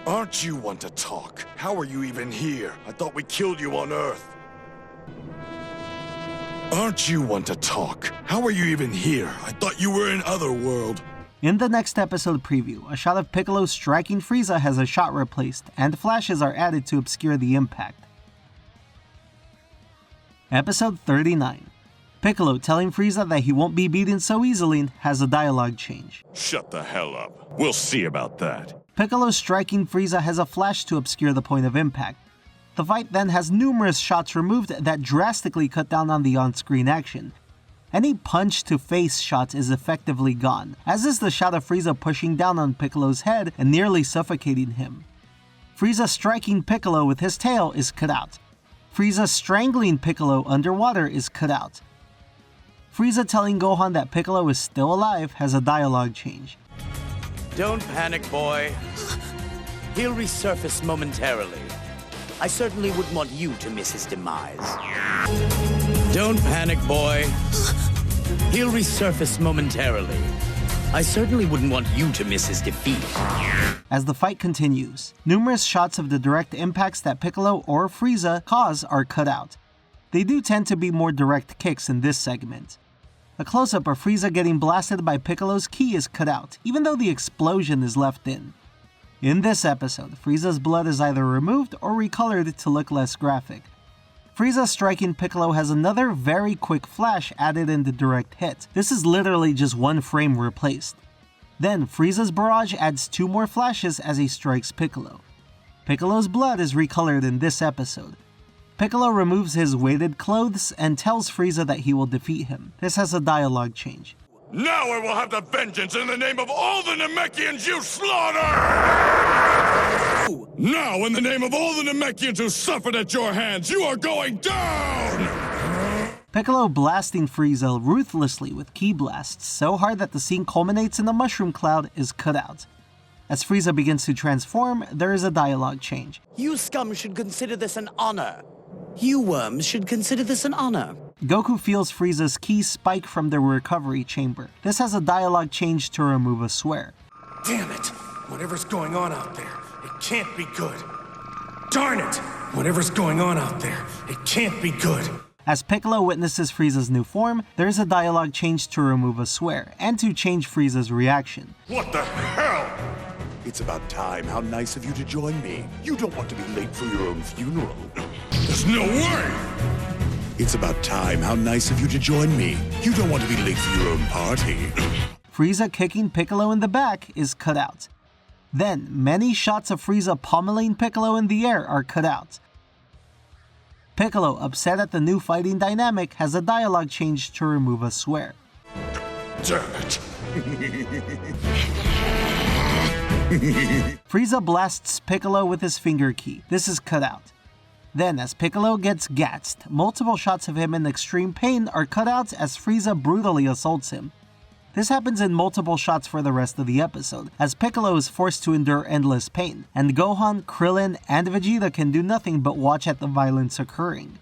Aren't you one to talk? How are you even here? I thought we killed you on Earth. Aren't you one to talk? How are you even here? I thought you were in Otherworld. In the next episode preview, a shot of Piccolo striking Frieza has a shot replaced, and flashes are added to obscure the impact. Episode 39. Piccolo telling Frieza that he won't be beaten so easily has a dialogue change. Shut the hell up. We'll see about that. Piccolo striking Frieza has a flash to obscure the point of impact. The fight then has numerous shots removed that drastically cut down on the on-screen action. Any punch-to-face shot is effectively gone, as is the shot of Frieza pushing down on Piccolo's head and nearly suffocating him. Frieza striking Piccolo with his tail is cut out. Frieza strangling Piccolo underwater is cut out. Frieza telling Gohan that Piccolo is still alive has a dialogue change. Don't panic, boy. He'll resurface momentarily. I certainly wouldn't want you to miss his demise. Don't panic, boy. He'll resurface momentarily. I certainly wouldn't want you to miss his defeat. As the fight continues, numerous shots of the direct impacts that Piccolo or Frieza cause are cut out. They do tend to be more direct kicks in this segment. A close-up of Frieza getting blasted by Piccolo's ki is cut out, even though the explosion is left in. In this episode, Frieza's blood is either removed or recolored to look less graphic. Frieza striking Piccolo has another very quick flash added in the direct hit. This is literally just one frame replaced. Then Frieza's barrage adds 2 more flashes as he strikes Piccolo. Piccolo's blood is recolored in this episode. Piccolo removes his weighted clothes and tells Frieza that he will defeat him. This has a dialogue change. Now I will have the vengeance in the name of all the Namekians you slaughter! Now, in the name of all the Namekians who suffered at your hands, you are going down! Piccolo blasting Frieza ruthlessly with ki blasts so hard that the scene culminates in a mushroom cloud is cut out. As Frieza begins to transform, there is a dialogue change. You scum should consider this an honor. You worms should consider this an honor. Goku feels Frieza's ki spike from the recovery chamber. This has a dialogue change to remove a swear. Damn it! Whatever's going on out there, it can't be good. Darn it! Whatever's going on out there, it can't be good. As Piccolo witnesses Frieza's new form, there is a dialogue change to remove a swear, and to change Frieza's reaction. What the hell? It's about time. How nice of you to join me. You don't want to be late for your own funeral. There's no way! It's about time. How nice of you to join me. You don't want to be late for your own party. Frieza kicking Piccolo in the back is cut out. Then, many shots of Frieza pummeling Piccolo in the air are cut out. Piccolo, upset at the new fighting dynamic, has a dialogue change to remove a swear. Damn it! Frieza blasts Piccolo with his finger ki. This is cut out. Then, as Piccolo gets gassed, multiple shots of him in extreme pain are cut out as Frieza brutally assaults him. This happens in multiple shots for the rest of the episode, as Piccolo is forced to endure endless pain, and Gohan, Krillin, and Vegeta can do nothing but watch at the violence occurring.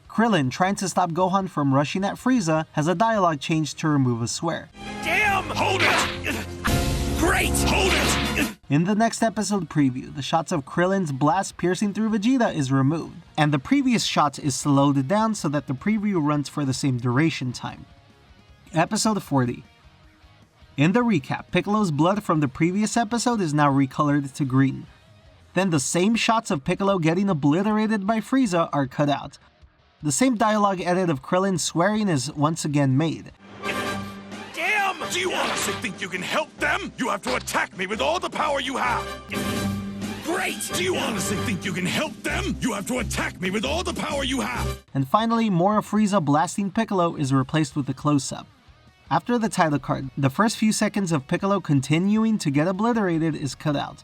Krillin, trying to stop Gohan from rushing at Frieza, has a dialogue change to remove a swear. Damn! Hold it! Great! Hold it! In the next episode preview, the shots of Krillin's blast piercing through Vegeta is removed, and the previous shot is slowed down so that the preview runs for the same duration time. Episode 40. In the recap, Piccolo's blood from the previous episode is now recolored to green. Then the same shots of Piccolo getting obliterated by Frieza are cut out. The same dialogue edit of Krillin swearing is once again made. Damn! Do you honestly think you can help them? You have to attack me with all the power you have! Great! Do you honestly think you can help them? You have to attack me with all the power you have! And finally, more of Frieza blasting Piccolo is replaced with a close-up. After the title card, the first few seconds of Piccolo continuing to get obliterated is cut out.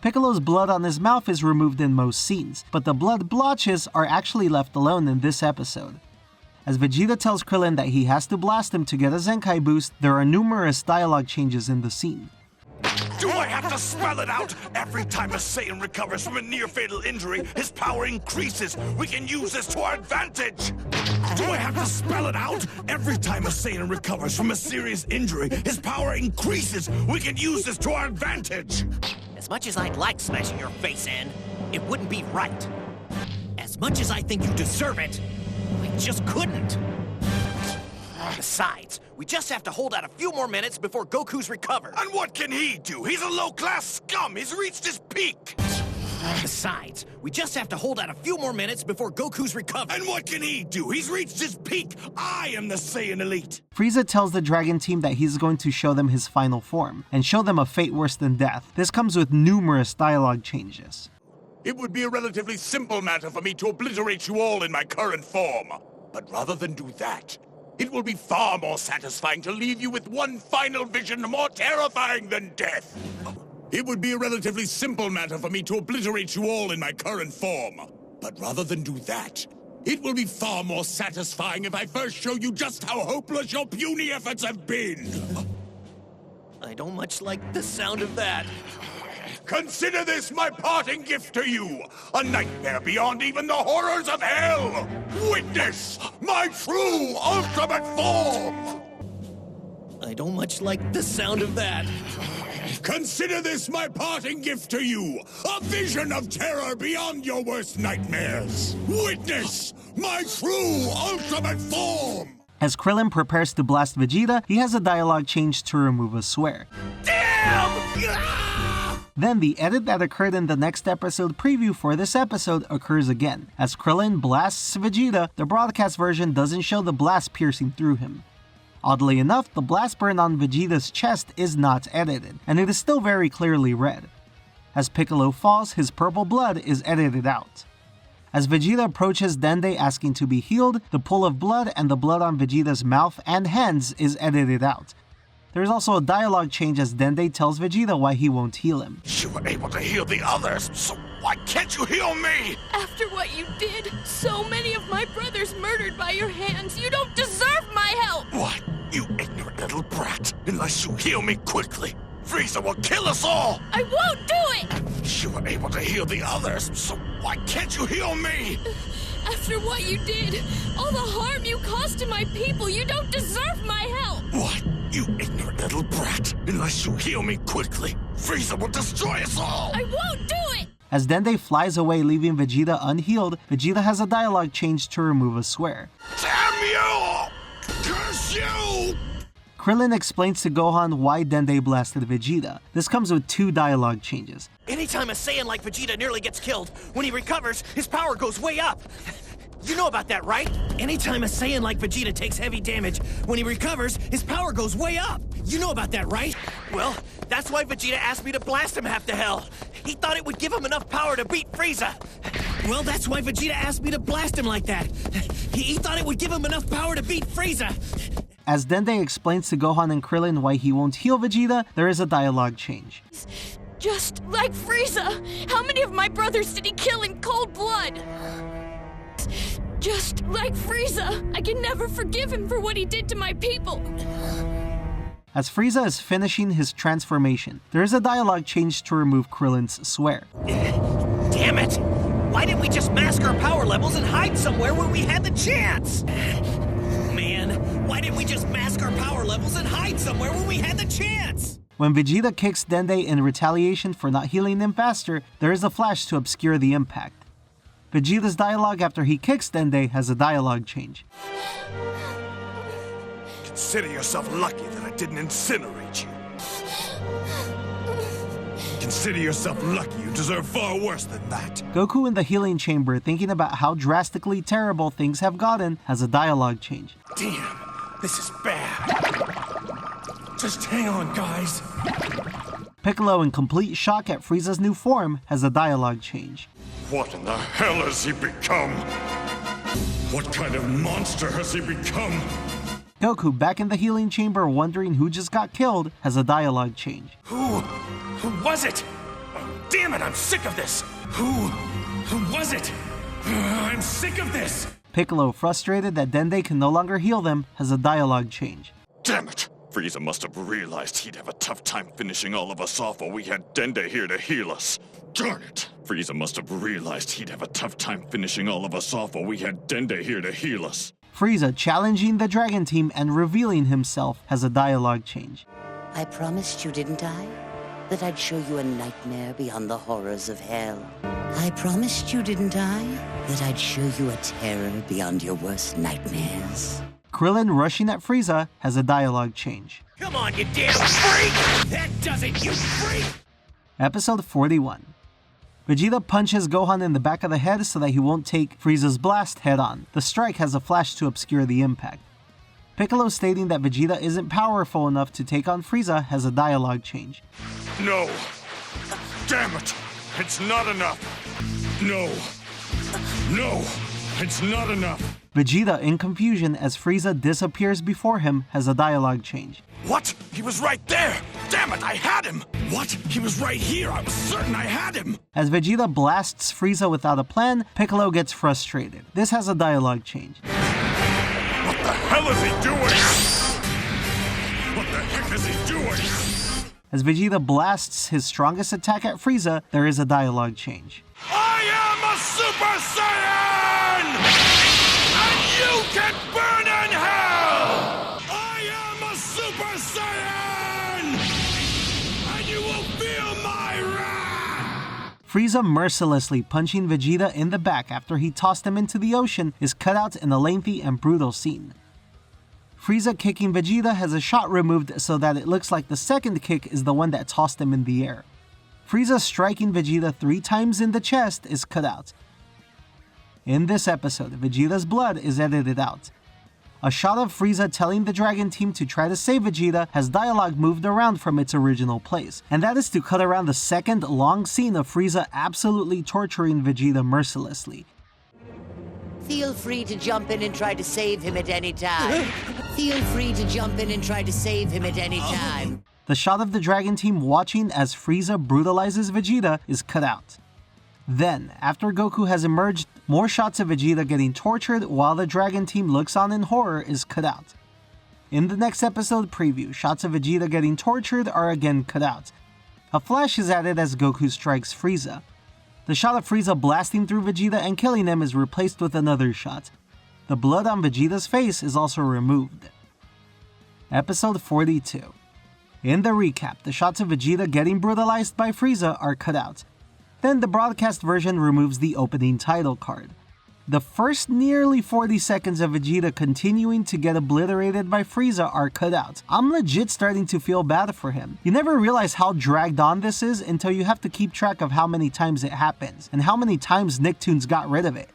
Piccolo's blood on his mouth is removed in most scenes, but the blood blotches are actually left alone in this episode. As Vegeta tells Krillin that he has to blast him to get a Zenkai boost, there are numerous dialogue changes in the scene. Do I have to spell it out? Every time a Saiyan recovers from a near-fatal injury, his power increases. We can use this to our advantage. Do I have to spell it out? Every time a Saiyan recovers from a serious injury, his power increases. We can use this to our advantage. As much as I'd like smashing your face in, it wouldn't be right. As much as I think you deserve it, I just couldn't. Besides, we just have to hold out a few more minutes before Goku's recovered. And what can he do? He's a low-class scum. He's reached his peak. Besides, we just have to hold out a few more minutes before Goku's recovered. And what can he do? He's reached his peak. I am the Saiyan Elite. Frieza tells the Dragon Team that he's going to show them his final form, and show them a fate worse than death. This comes with numerous dialogue changes. it would be a relatively simple matter for me to obliterate you all in my current form. But rather than do that, it will be far more satisfying to leave you with one final vision more terrifying than death. It would be a relatively simple matter for me to obliterate you all in my current form. But rather than do that, it will be far more satisfying if I first show you just how hopeless your puny efforts have been. I don't much like the sound of that. Consider this my parting gift to you, a nightmare beyond even the horrors of hell! Witness my true ultimate form! I don't much like the sound of that. Consider this my parting gift to you, a vision of terror beyond your worst nightmares! Witness my true ultimate form! As Krillin prepares to blast Vegeta, he has a dialogue change to remove a swear. Damn! Then the edit that occurred in the next episode preview for this episode occurs again. As Krillin blasts Vegeta, the broadcast version doesn't show the blast piercing through him. Oddly enough, the blast burn on Vegeta's chest is not edited, and it is still very clearly red. As Piccolo falls, his purple blood is edited out. As Vegeta approaches Dende asking to be healed, the pool of blood and the blood on Vegeta's mouth and hands is edited out. There is also a dialogue change as Dende tells Vegeta why he won't heal him. You were able to heal the others, so why can't you heal me? After what you did, so many of my brothers murdered by your hands, you don't deserve my help! What? You ignorant little brat! Unless you heal me quickly, Frieza will kill us all! I won't do it! You were able to heal the others, so why can't you heal me? After what you did, all the harm you caused to my people, you don't deserve my help! What? You ignorant little brat! Unless you heal me quickly, Frieza will destroy us all! I won't do it! As Dende flies away leaving Vegeta unhealed, Vegeta has a dialogue change to remove a swear. Damn you! Curse you! Krillin explains to Gohan why Dende blasted Vegeta. This comes with two dialogue changes. Anytime a Saiyan like Vegeta nearly gets killed, when he recovers, his power goes way up. You know about that, right? Anytime a Saiyan like Vegeta takes heavy damage, when he recovers, his power goes way up. You know about that, right? Well, that's why Vegeta asked me to blast him half to hell. He thought it would give him enough power to beat Frieza. Well, that's why Vegeta asked me to blast him like that. He thought it would give him enough power to beat Frieza. As Dende explains to Gohan and Krillin why he won't heal Vegeta, there is a dialogue change. Just like Frieza, how many of my brothers did he kill in cold blood? Just like Frieza, I can never forgive him for what he did to my people. As Frieza is finishing his transformation, there is a dialogue change to remove Krillin's swear. Damn it! Why didn't we just mask our power levels and hide somewhere where we had the chance? Man, why didn't we just mask our power levels and hide somewhere where we had the chance? When Vegeta kicks Dende in retaliation for not healing him faster, there is a flash to obscure the impact. Vegeta's dialogue after he kicks Dende has a dialogue change. Consider yourself lucky that I didn't incinerate you. Consider yourself lucky you deserve far worse than that. Goku in the healing chamber, thinking about how drastically terrible things have gotten, has a dialogue change. Damn, this is bad. Just hang on, guys. Piccolo, in complete shock at Frieza's new form, has a dialogue change. What in the hell has he become? What kind of monster has he become? Goku, back in the healing chamber wondering who just got killed, has a dialogue change. Who was it? Damn it, I'm sick of this. Who was it? I'm sick of this. Piccolo, frustrated that Dende can no longer heal them, has a dialogue change. Damn it. Frieza must have realized he'd have a tough time finishing all of us off while we had Dende here to heal us. Darn it. Frieza must have realized he'd have a tough time finishing all of us off while we had Dende here to heal us. Frieza, challenging the Dragon Team and revealing himself, has a dialogue change. I promised you, didn't I? That I'd show you a nightmare beyond the horrors of hell. I promised you, didn't I? That I'd show you a terror beyond your worst nightmares. Krillin, rushing at Frieza, has a dialogue change. Come on, you damn freak! That does it, you freak! Episode 41. Vegeta punches Gohan in the back of the head so that he won't take Frieza's blast head-on. The strike has a flash to obscure the impact. Piccolo, stating that Vegeta isn't powerful enough to take on Frieza, has a dialogue change. No. Damn it. it's not enough. No. No, it's not enough. Vegeta, in confusion as Frieza disappears before him, has a dialogue change. What? He was right there! Damn it, I had him! What? He was right here! I was certain I had him! As Vegeta blasts Frieza without a plan, Piccolo gets frustrated. This has a dialogue change. What the hell is he doing? What the heck is he doing? As Vegeta blasts his strongest attack at Frieza, there is a dialogue change. I am a Super Saiyan! And you can burn in hell! I am a Super Saiyan! And you will feel my wrath! Frieza mercilessly punching Vegeta in the back after he tossed him into the ocean is cut out in a lengthy and brutal scene. Frieza kicking Vegeta has a shot removed so that it looks like the second kick is the one that tossed him in the air. Frieza striking Vegeta 3 times in the chest is cut out. In this episode, Vegeta's blood is edited out. A shot of Frieza telling the Dragon Team to try to save Vegeta has dialogue moved around from its original place, and that is to cut around the second long scene of Frieza absolutely torturing Vegeta mercilessly. Feel free to jump in and try to save him at any time. Feel free to jump in and try to save him at any time. The shot of the Dragon Team watching as Frieza brutalizes Vegeta is cut out. Then, after Goku has emerged, more shots of Vegeta getting tortured while the Dragon Team looks on in horror is cut out. In the next episode preview, shots of Vegeta getting tortured are again cut out. A flash is added as Goku strikes Frieza. The shot of Frieza blasting through Vegeta and killing him is replaced with another shot. The blood on Vegeta's face is also removed. Episode 42. In the recap, the shots of Vegeta getting brutalized by Frieza are cut out. Then the broadcast version removes the opening title card. The first nearly 40 seconds of Vegeta continuing to get obliterated by Frieza are cut out. I'm legit starting to feel bad for him. You never realize how dragged on this is until you have to keep track of how many times it happens, and how many times Nicktoons got rid of it.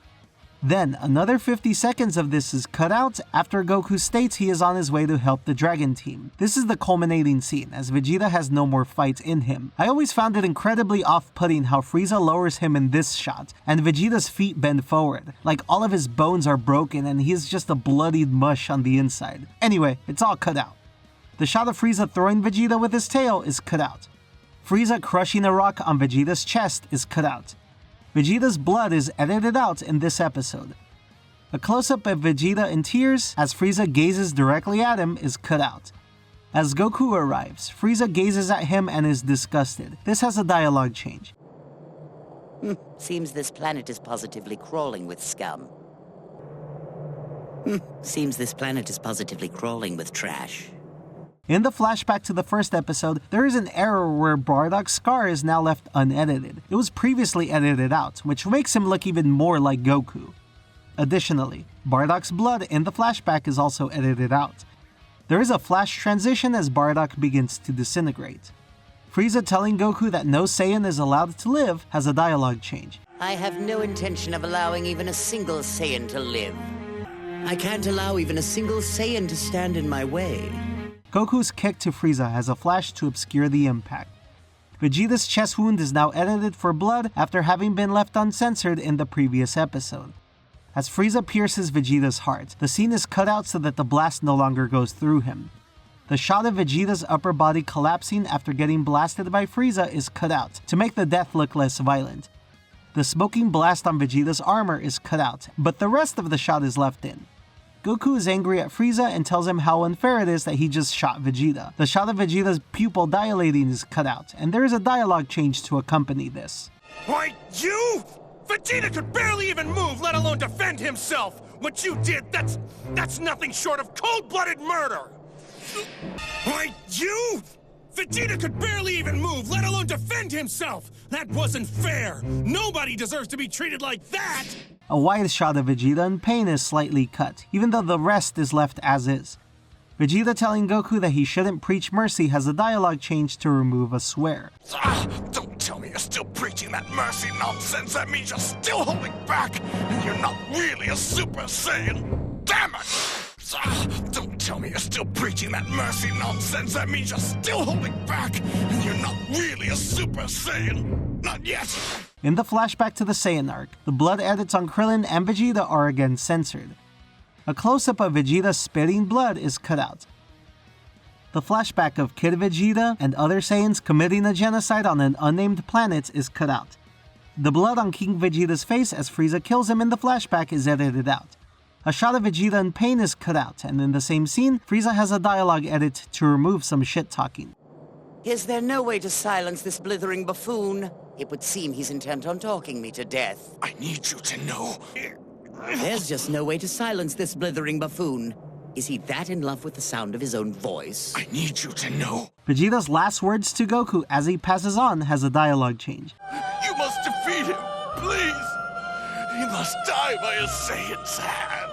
Then, another 50 seconds of this is cut out after Goku states he is on his way to help the Dragon Team. This is the culminating scene, as Vegeta has no more fight in him. I always found it incredibly off-putting how Frieza lowers him in this shot, and Vegeta's feet bend forward, like all of his bones are broken and he is just a bloodied mush on the inside. Anyway, it's all cut out. The shot of Frieza throwing Vegeta with his tail is cut out. Frieza crushing a rock on Vegeta's chest is cut out. Vegeta's blood is edited out in this episode. A close-up of Vegeta in tears as Frieza gazes directly at him is cut out. As Goku arrives, Frieza gazes at him and is disgusted. This has a dialogue change. Seems this planet is positively crawling with scum. Seems this planet is positively crawling with trash. In the flashback to the first episode, there is an error where Bardock's scar is now left unedited. It was previously edited out, which makes him look even more like Goku. Additionally, Bardock's blood in the flashback is also edited out. There is a flash transition as Bardock begins to disintegrate. Frieza telling Goku that no Saiyan is allowed to live has a dialogue change. I have no intention of allowing even a single Saiyan to live. I can't allow even a single Saiyan to stand in my way. Goku's kick to Frieza has a flash to obscure the impact. Vegeta's chest wound is now edited for blood after having been left uncensored in the previous episode. As Frieza pierces Vegeta's heart, the scene is cut out so that the blast no longer goes through him. The shot of Vegeta's upper body collapsing after getting blasted by Frieza is cut out, to make the death look less violent. The smoking blast on Vegeta's armor is cut out, but the rest of the shot is left in. Goku is angry at Frieza and tells him how unfair it is that he just shot Vegeta. The shot of Vegeta's pupil dilating is cut out, and there is a dialogue change to accompany this. Why, you? Vegeta could barely even move, let alone defend himself! What you did, that's nothing short of cold-blooded murder! Why, you? Vegeta could barely even move, let alone defend himself! That wasn't fair! Nobody deserves to be treated like that! A wide shot of Vegeta in pain is slightly cut, even though the rest is left as is. Vegeta telling Goku that he shouldn't preach mercy has a dialogue change to remove a swear. Don't tell me you're still preaching that mercy nonsense. That means you're still holding back, and you're not really a Super Saiyan. Damn it! Don't tell me you're still preaching that mercy nonsense. That means you're still holding back, and you're not really a Super Saiyan. Not yet! In the flashback to the Saiyan arc, the blood edits on Krillin and Vegeta are again censored. A close-up of Vegeta spitting blood is cut out. The flashback of Kid Vegeta and other Saiyans committing a genocide on an unnamed planet is cut out. The blood on King Vegeta's face as Frieza kills him in the flashback is edited out. A shot of Vegeta in pain is cut out, and in the same scene, Frieza has a dialogue edit to remove some shit-talking. Is there no way to silence this blithering buffoon? It would seem he's intent on talking me to death. I need you to know. There's just no way to silence this blithering buffoon. Is he that in love with the sound of his own voice? I need you to know. Vegeta's last words to Goku as he passes on has a dialogue change. You must defeat him, please. He must die by a Saiyan's hand.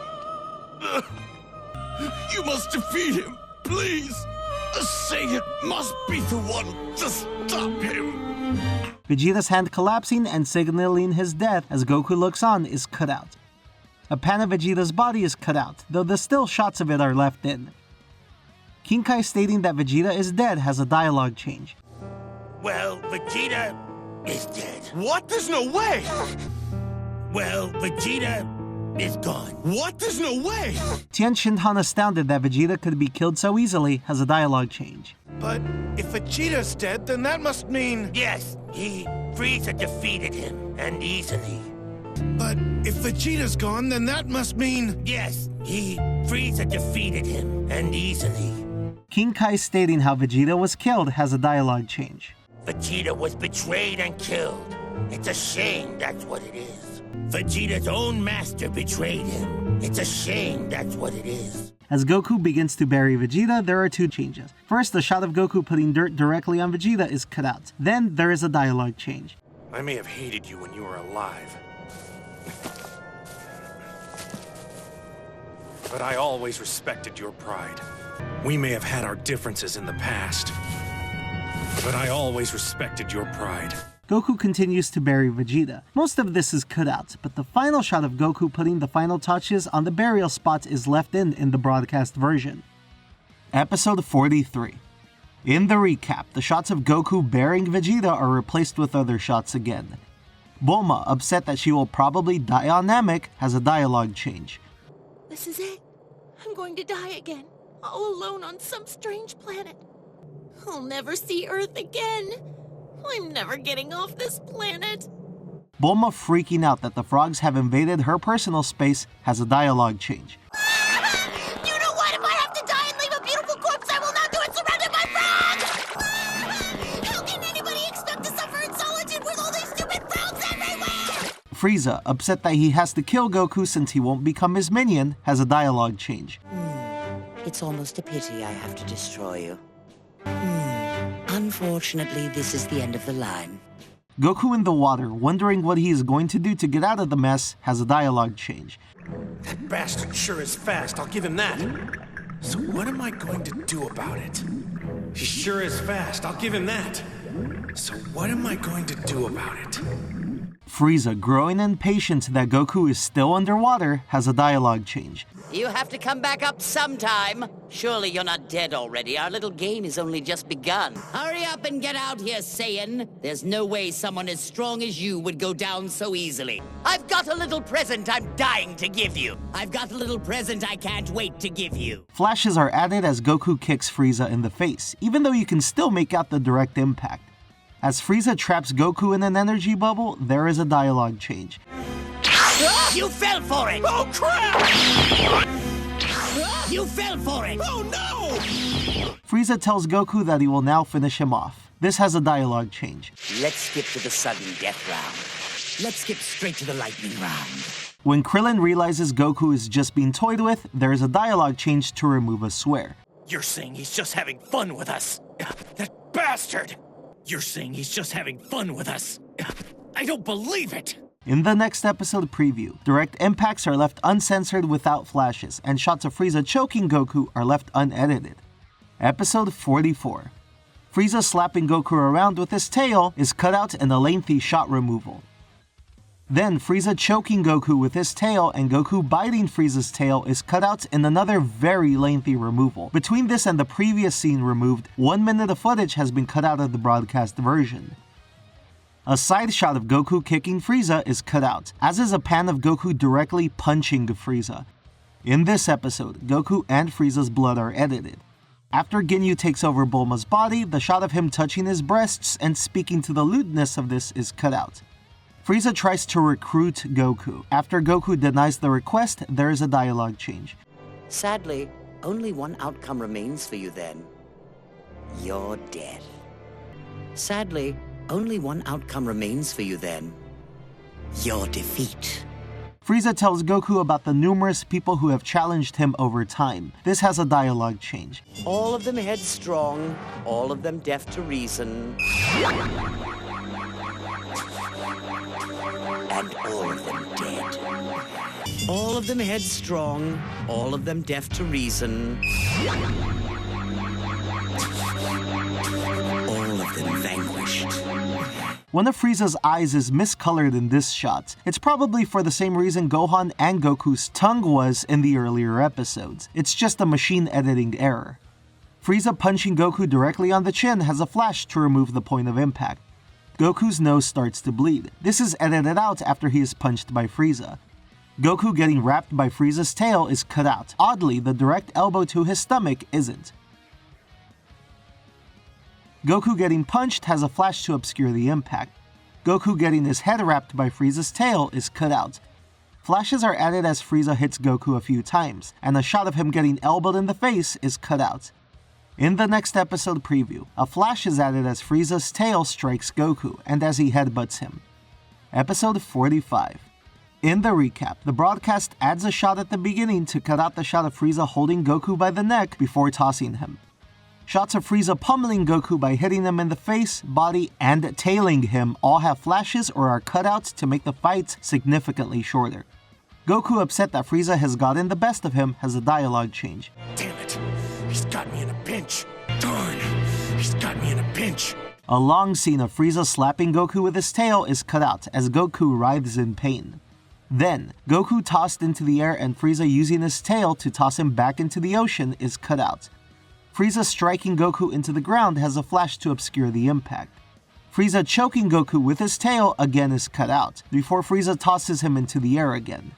You must defeat him, please. A Saiyan must be the one to stop him. Vegeta's hand collapsing and signaling his death as Goku looks on is cut out. A pan of Vegeta's body is cut out, though the still shots of it are left in. King Kai stating that Vegeta is dead has a dialogue change. Well, Vegeta is dead. What? There's no way! Well, Vegeta is gone. What? There's no way! Tien Shinhan, astounded that Vegeta could be killed so easily, has a dialogue change. But if Vegeta's dead, then that must mean... Yes, Frieza defeated him, and easily. But if Vegeta's gone, then that must mean... Yes, Frieza defeated him, and easily. King Kai stating how Vegeta was killed has a dialogue change. Vegeta was betrayed and killed. It's a shame, that's what it is. Vegeta's own master betrayed him. It's a shame, that's what it is. As Goku begins to bury Vegeta, there are two changes. First, the shot of Goku putting dirt directly on Vegeta is cut out. Then, there is a dialogue change. I may have hated you when you were alive. But I always respected your pride. We may have had our differences in the past, but I always respected your pride. Goku continues to bury Vegeta. Most of this is cut out, but the final shot of Goku putting the final touches on the burial spot is left in the broadcast version. Episode 43. In the recap, the shots of Goku burying Vegeta are replaced with other shots again. Bulma, upset that she will probably die on Namek, has a dialogue change. This is it. I'm going to die again, all alone on some strange planet. I'll never see Earth again. I'm never getting off this planet. Bulma, freaking out that the frogs have invaded her personal space, has a dialogue change. You know what? If I have to die and leave a beautiful corpse, I will not do it surrounded by frogs! How can anybody expect to suffer in solitude with all these stupid frogs everywhere? Frieza, upset that he has to kill Goku since he won't become his minion, has a dialogue change. It's almost a pity I have to destroy you. Unfortunately, this is the end of the line. Goku in the water, wondering what he is going to do to get out of the mess, has a dialogue change. That bastard sure is fast, I'll give him that. So what am I going to do about it? He sure is fast, I'll give him that. So what am I going to do about it? Frieza, growing impatient that Goku is still underwater, has a dialogue change. You have to come back up sometime. Surely you're not dead already. Our little game has only just begun. Hurry up and get out here, Saiyan. There's no way someone as strong as you would go down so easily. I've got a little present I'm dying to give you. I've got a little present I can't wait to give you. Flashes are added as Goku kicks Frieza in the face, even though you can still make out the direct impact. As Frieza traps Goku in an energy bubble, there is a dialogue change. You fell for it! Oh crap! You fell for it! Oh no! Frieza tells Goku that he will now finish him off. This has a dialogue change. Let's skip to the sudden death round. Let's skip straight to the lightning round. When Krillin realizes Goku is just being toyed with, there is a dialogue change to remove a swear. You're saying he's just having fun with us? That bastard! You're saying he's just having fun with us? I don't believe it! In the next episode preview, direct impacts are left uncensored without flashes, and shots of Frieza choking Goku are left unedited. Episode 44. Frieza slapping Goku around with his tail is cut out in a lengthy shot removal. Then Frieza choking Goku with his tail and Goku biting Frieza's tail is cut out in another very lengthy removal. Between this and the previous scene removed, 1 minute of footage has been cut out of the broadcast version. A side shot of Goku kicking Frieza is cut out, as is a pan of Goku directly punching Frieza. In this episode, Goku and Frieza's blood are edited. After Ginyu takes over Bulma's body, the shot of him touching his breasts and speaking to the lewdness of this is cut out. Frieza tries to recruit Goku. After Goku denies the request, there is a dialogue change. Sadly, only one outcome remains for you then. Your death. Sadly, only one outcome remains for you then. Your defeat. Frieza tells Goku about the numerous people who have challenged him over time. This has a dialogue change. All of them headstrong, all of them deaf to reason. And all of them dead. All of them headstrong, all of them deaf to reason. All of them vanquished. One of Frieza's eyes is miscolored in this shot. It's probably for the same reason Gohan and Goku's tongue was in the earlier episodes. It's just a machine editing error. Frieza punching Goku directly on the chin has a flash to remove the point of impact. Goku's nose starts to bleed. This is edited out after he is punched by Frieza. Goku getting wrapped by Frieza's tail is cut out. Oddly, the direct elbow to his stomach isn't. Goku getting punched has a flash to obscure the impact. Goku getting his head wrapped by Frieza's tail is cut out. Flashes are added as Frieza hits Goku a few times, and a shot of him getting elbowed in the face is cut out. In the next episode preview, a flash is added as Frieza's tail strikes Goku, and as he headbutts him. Episode 45. In the recap, the broadcast adds a shot at the beginning to cut out the shot of Frieza holding Goku by the neck before tossing him. Shots of Frieza pummeling Goku by hitting him in the face, body, and tailing him all have flashes or are cut out to make the fights significantly shorter. Goku, upset that Frieza has gotten the best of him, has a dialogue change. Damn it! He's got me in a pinch! Darn! He's got me in a pinch! A long scene of Frieza slapping Goku with his tail is cut out as Goku writhes in pain. Then, Goku tossed into the air and Frieza using his tail to toss him back into the ocean is cut out. Frieza striking Goku into the ground has a flash to obscure the impact. Frieza choking Goku with his tail again is cut out, before Frieza tosses him into the air again.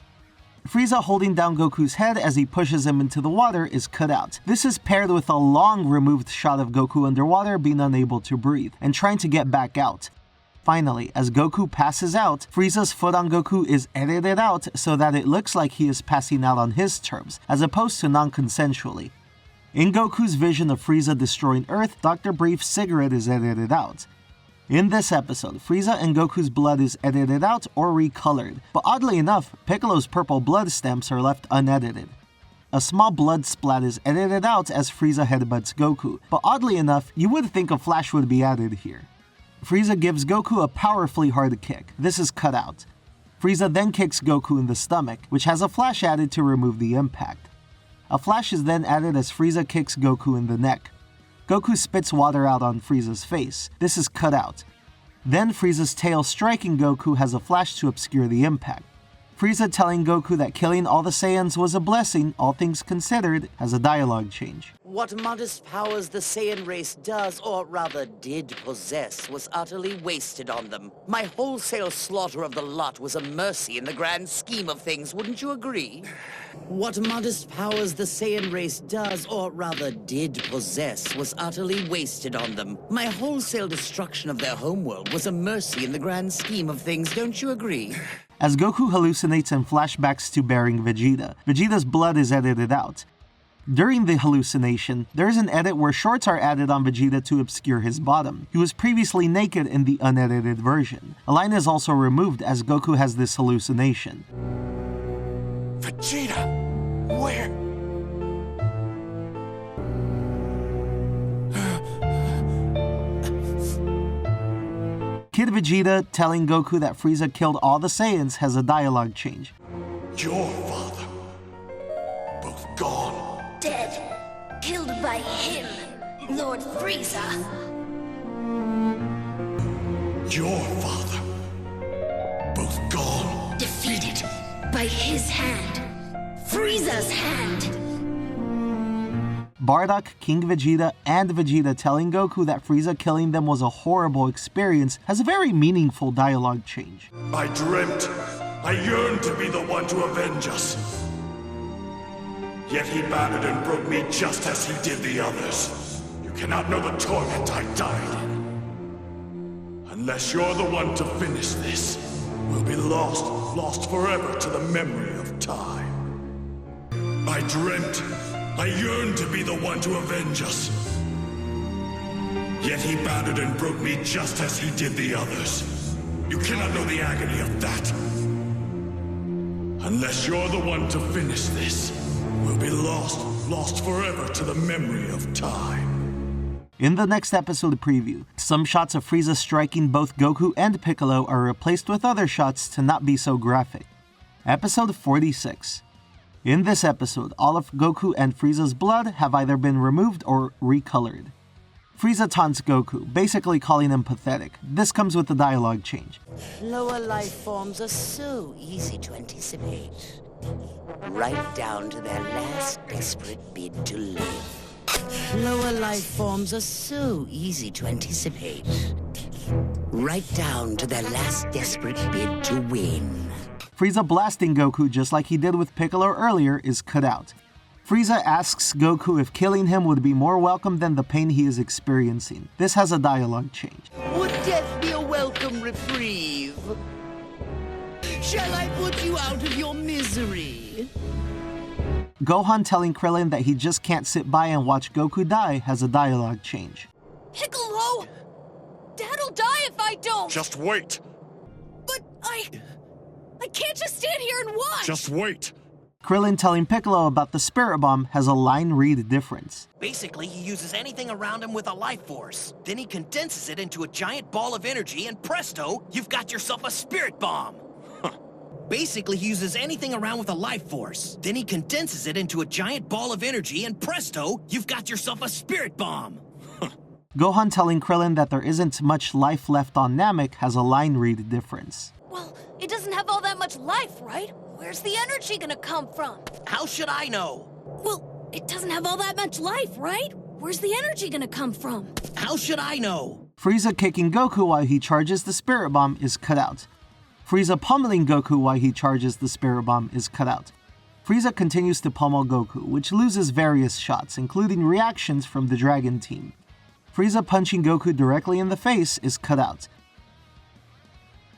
Frieza holding down Goku's head as he pushes him into the water is cut out. This is paired with a long removed shot of Goku underwater being unable to breathe, and trying to get back out. Finally, as Goku passes out, Frieza's foot on Goku is edited out so that it looks like he is passing out on his terms, as opposed to non-consensually. In Goku's vision of Frieza destroying Earth, Dr. Brief's cigarette is edited out. In this episode, Frieza and Goku's blood is edited out or recolored, but oddly enough, Piccolo's purple blood stamps are left unedited. A small blood splat is edited out as Frieza headbutts Goku, but oddly enough, you would think a flash would be added here. Frieza gives Goku a powerfully hard kick. This is cut out. Frieza then kicks Goku in the stomach, which has a flash added to remove the impact. A flash is then added as Frieza kicks Goku in the neck. Goku spits water out on Frieza's face. This is cut out. Then Frieza's tail striking Goku has a flash to obscure the impact. Frieza telling Goku that killing all the Saiyans was a blessing, all things considered, has a dialogue change. What modest powers the Saiyan race does, or rather did possess, was utterly wasted on them. My wholesale slaughter of the lot was a mercy in the grand scheme of things, wouldn't you agree? What modest powers the Saiyan race does, or rather did possess, was utterly wasted on them. My wholesale destruction of their homeworld was a mercy in the grand scheme of things, don't you agree? As Goku hallucinates in flashbacks to burying Vegeta, Vegeta's blood is edited out. During the hallucination, there is an edit where shorts are added on Vegeta to obscure his bottom. He was previously naked in the unedited version. A line is also removed as Goku has this hallucination. Vegeta! Where? Kid Vegeta telling Goku that Frieza killed all the Saiyans has a dialogue change. Your father. Both gone. Dead. Killed by him, Lord Frieza. Your father. Both gone. Defeated by his hand. Frieza's hand. Bardock, King Vegeta, and Vegeta telling Goku that Frieza killing them was a horrible experience has a very meaningful dialogue change. I dreamt, I yearned to be the one to avenge us. Yet he battered and broke me just as he did the others. You cannot know the torment I died in. Unless you're the one to finish this, we'll be lost forever to the memory of time. I dreamt, I yearned to be the one to avenge us. Yet he battered and broke me just as he did the others. You cannot know the agony of that. Unless you're the one to finish this, we'll be lost forever to the memory of time. In the next episode preview, some shots of Frieza striking both Goku and Piccolo are replaced with other shots to not be so graphic. Episode 46. In this episode, all of Goku and Frieza's blood have either been removed or recolored. Frieza taunts Goku, basically calling him pathetic. This comes with the dialogue change. Lower life forms are so easy to anticipate. Right down to their last desperate bid to live. Lower life forms are so easy to anticipate. Right down to their last desperate bid to win. Frieza blasting Goku just like he did with Piccolo earlier is cut out. Frieza asks Goku if killing him would be more welcome than the pain he is experiencing. This has a dialogue change. Would death be a welcome reprieve? Shall I put you out of your misery? Gohan telling Krillin that he just can't sit by and watch Goku die has a dialogue change. Piccolo! Dad'll die if I don't! Just wait! But I can't just stand here and watch! Just wait! Krillin telling Piccolo about the Spirit Bomb has a line read difference. Basically, he uses anything around him with a life force. Then he condenses it into a giant ball of energy, and presto, you've got yourself a Spirit Bomb. Basically, he uses anything around with a life force. Then he condenses it into a giant ball of energy, and presto, you've got yourself a Spirit Bomb. Gohan telling Krillin that there isn't much life left on Namek has a line read difference. Well, it doesn't have all that much life, right? Where's the energy gonna come from? How should I know? Well, it doesn't have all that much life, right? Where's the energy gonna come from? How should I know? Frieza kicking Goku while he charges the Spirit Bomb is cut out. Frieza pummeling Goku while he charges the Spirit Bomb is cut out. Frieza continues to pummel Goku, which loses various shots, including reactions from the Dragon Team. Frieza punching Goku directly in the face is cut out.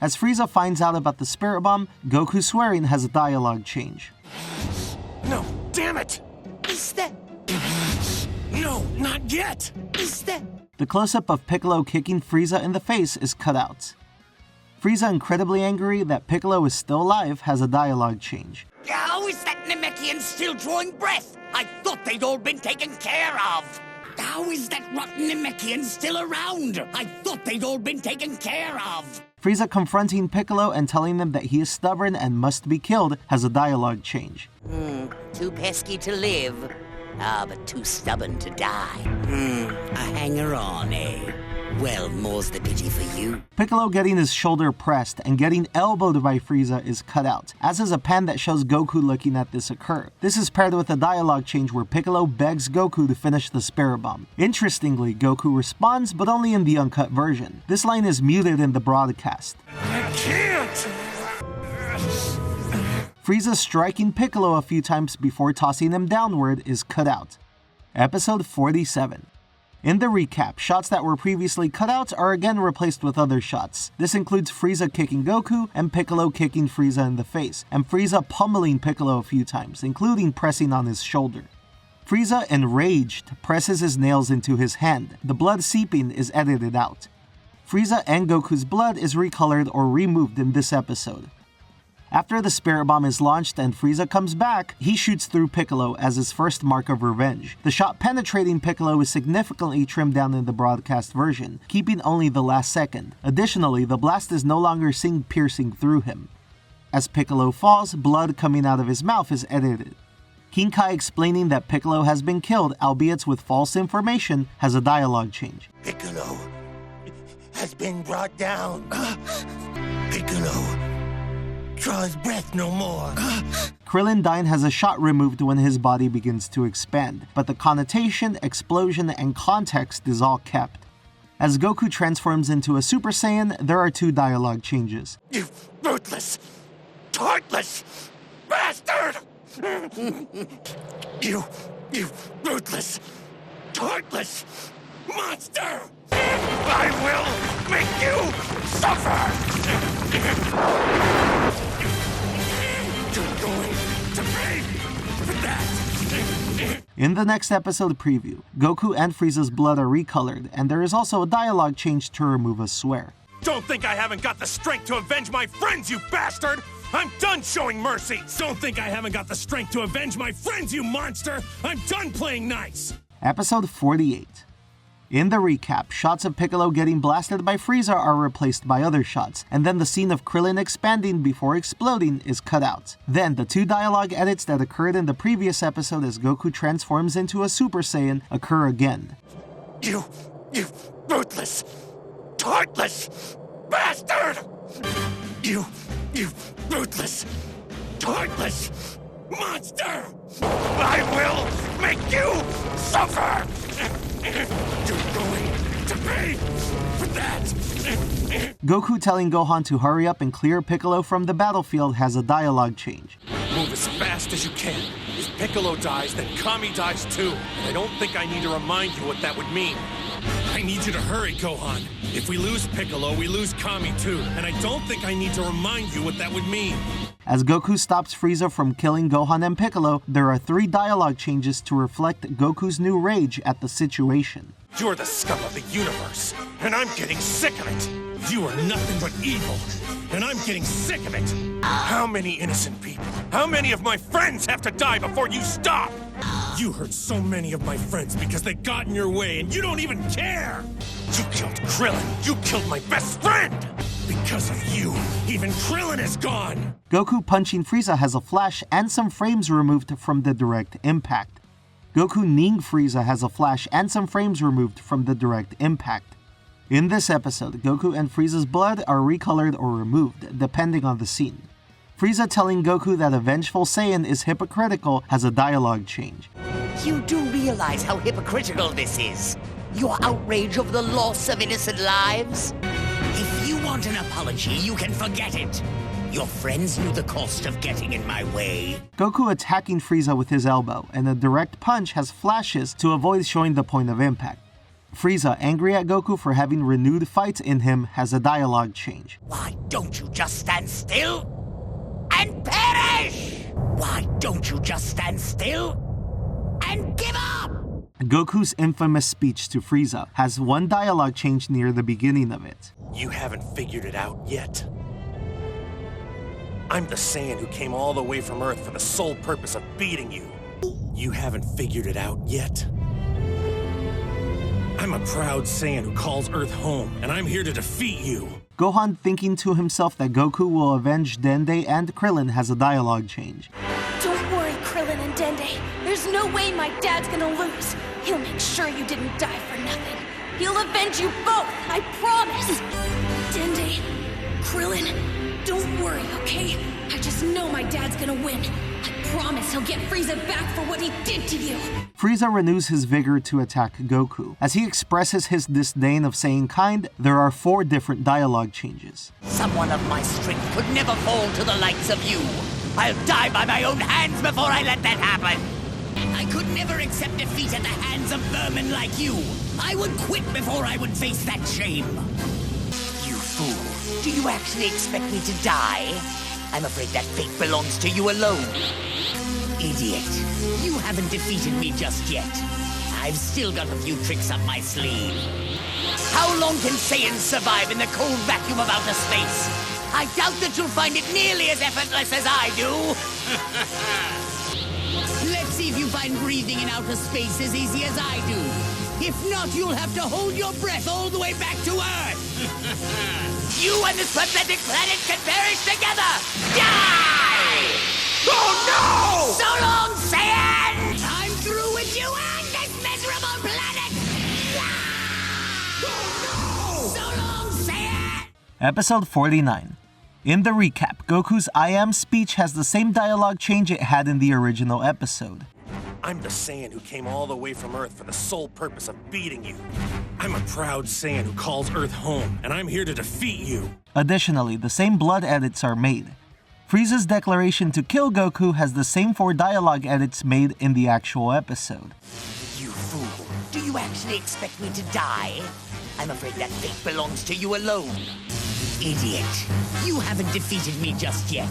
As Frieza finds out about the Spirit Bomb, Goku swearing has a dialogue change. No, damn it! Is that... No, not yet! Is that... The close-up of Piccolo kicking Frieza in the face is cut out. Frieza incredibly angry that Piccolo is still alive has a dialogue change. How is that Namekian still drawing breath? I thought they'd all been taken care of. How is that rotten Namekian still around? I thought they'd all been taken care of. Frieza confronting Piccolo and telling them that he is stubborn and must be killed has a dialogue change. Too pesky to live. But too stubborn to die. A hanger-on, eh? Well, more's the pity for you. Piccolo getting his shoulder pressed and getting elbowed by Frieza is cut out, as is a pan that shows Goku looking at this occur. This is paired with a dialogue change where Piccolo begs Goku to finish the Spirit Bomb. Interestingly, Goku responds, but only in the uncut version. This line is muted in the broadcast. I can't! Frieza striking Piccolo a few times before tossing him downward is cut out. Episode 47. In the recap, shots that were previously cut out are again replaced with other shots. This includes Frieza kicking Goku and Piccolo kicking Frieza in the face, and Frieza pummeling Piccolo a few times, including pressing on his shoulder. Frieza, enraged, presses his nails into his hand. The blood seeping is edited out. Frieza and Goku's blood is recolored or removed in this episode. After the Spirit Bomb is launched and Frieza comes back, he shoots through Piccolo as his first mark of revenge. The shot penetrating Piccolo is significantly trimmed down in the broadcast version, keeping only the last second. Additionally, the blast is no longer seen piercing through him. As Piccolo falls, blood coming out of his mouth is edited. King Kai explaining that Piccolo has been killed, albeit with false information, has a dialogue change. Piccolo has been brought down. Piccolo draw his breath no more. Krillin Dine has a shot removed when his body begins to expand, but the connotation, explosion, and context is all kept. As Goku transforms into a Super Saiyan, there are 2 dialogue changes. You ruthless, heartless bastard! You ruthless, heartless monster! I will make you suffer! You're going to pay for that! In the next episode preview, Goku and Frieza's blood are recolored, and there is also a dialogue change to remove a swear. Don't think I haven't got the strength to avenge my friends, you bastard! I'm done showing mercy! Don't think I haven't got the strength to avenge my friends, you monster! I'm done playing nice! Episode 48. In the recap, shots of Piccolo getting blasted by Frieza are replaced by other shots, and then the scene of Krillin expanding before exploding is cut out. Then the 2 dialogue edits that occurred in the previous episode as Goku transforms into a Super Saiyan occur again. You ruthless, heartless bastard! You ruthless, heartless monster! I will make you suffer! You're going to pay for that! Goku telling Gohan to hurry up and clear Piccolo from the battlefield has a dialogue change. Move as fast as you can. If Piccolo dies, then Kami dies too. And I don't think I need to remind you what that would mean. I need you to hurry, Gohan. If we lose Piccolo, we lose Kami too. And I don't think I need to remind you what that would mean. As Goku stops Frieza from killing Gohan and Piccolo, there are 3 dialogue changes to reflect Goku's new rage at the situation. You're the scum of the universe, and I'm getting sick of it. You are nothing but evil, and I'm getting sick of it. How many innocent people, how many of my friends have to die before you stop? You hurt so many of my friends because they got in your way, and you don't even care. You killed Krillin. You killed my best friend. Because of you, even Krillin is gone. Goku punching Frieza has a flash and some frames removed from the direct impact. Goku kneeing Frieza has a flash and some frames removed from the direct impact. In this episode, Goku and Frieza's blood are recolored or removed, depending on the scene. Frieza telling Goku that a vengeful Saiyan is hypocritical has a dialogue change. You do realize how hypocritical this is? Your outrage over the loss of innocent lives? If you want an apology, you can forget it. Your friends knew the cost of getting in my way. Goku attacking Frieza with his elbow, and a direct punch has flashes to avoid showing the point of impact. Frieza, angry at Goku for having renewed fights in him, has a dialogue change. Why don't you just stand still and perish? Why don't you just stand still and give up? Goku's infamous speech to Frieza has 1 dialogue change near the beginning of it. You haven't figured it out yet. I'm the Saiyan who came all the way from Earth for the sole purpose of beating you. You haven't figured it out yet. I'm a proud Saiyan who calls Earth home, and I'm here to defeat you. Gohan thinking to himself that Goku will avenge Dende and Krillin has a dialogue change. Don't worry, Krillin and Dende. There's no way my dad's gonna lose. He'll make sure you didn't die for nothing. He'll avenge you both, I promise! Dende, Krillin, don't worry, okay? I just know my dad's gonna win. I promise he'll get Frieza back for what he did to you. Frieza renews his vigor to attack Goku. As he expresses his disdain of Saiyan kind, there are 4 different dialogue changes. Someone of my strength could never fall to the likes of you. I'll die by my own hands before I let that happen. I could never accept defeat at the hands of vermin like you. I would quit before I would face that shame. You fool. Do you actually expect me to die? I'm afraid that fate belongs to you alone. Idiot. You haven't defeated me just yet. I've still got a few tricks up my sleeve. How long can Saiyans survive in the cold vacuum of outer space? I doubt that you'll find it nearly as effortless as I do. Let's see if you find breathing in outer space as easy as I do. If not, you'll have to hold your breath all the way back to Earth. You and this pathetic planet can perish together. Die! Oh no! So long, Saiyan! I'm through with you and this miserable planet! Oh no! So long, Saiyan! Episode 49. In the recap, Goku's I am speech has the same dialogue change it had in the original episode. I'm the Saiyan who came all the way from Earth for the sole purpose of beating you. I'm a proud Saiyan who calls Earth home, and I'm here to defeat you. Additionally, the same blood edits are made. Frieza's declaration to kill Goku has the same 4 dialogue edits made in the actual episode. You fool. Do you actually expect me to die? I'm afraid that fate belongs to you alone. Idiot. You haven't defeated me just yet.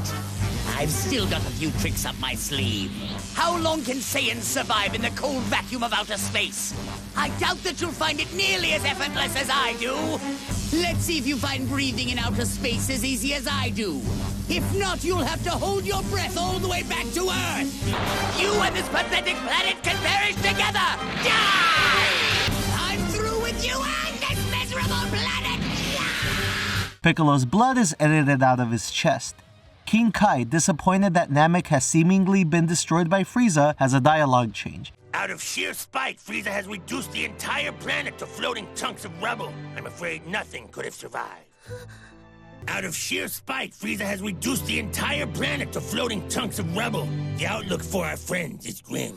I've still got a few tricks up my sleeve. How long can Saiyans survive in the cold vacuum of outer space? I doubt that you'll find it nearly as effortless as I do. Let's see if you find breathing in outer space as easy as I do. If not, you'll have to hold your breath all the way back to Earth. You and this pathetic planet can perish together. Die! I'm through with you and this miserable planet! Piccolo's blood is edited out of his chest. King Kai, disappointed that Namek has seemingly been destroyed by Frieza, has a dialogue change. Out of sheer spite, Frieza has reduced the entire planet to floating chunks of rubble. I'm afraid nothing could have survived. Out of sheer spite, Frieza has reduced the entire planet to floating chunks of rubble. The outlook for our friends is grim.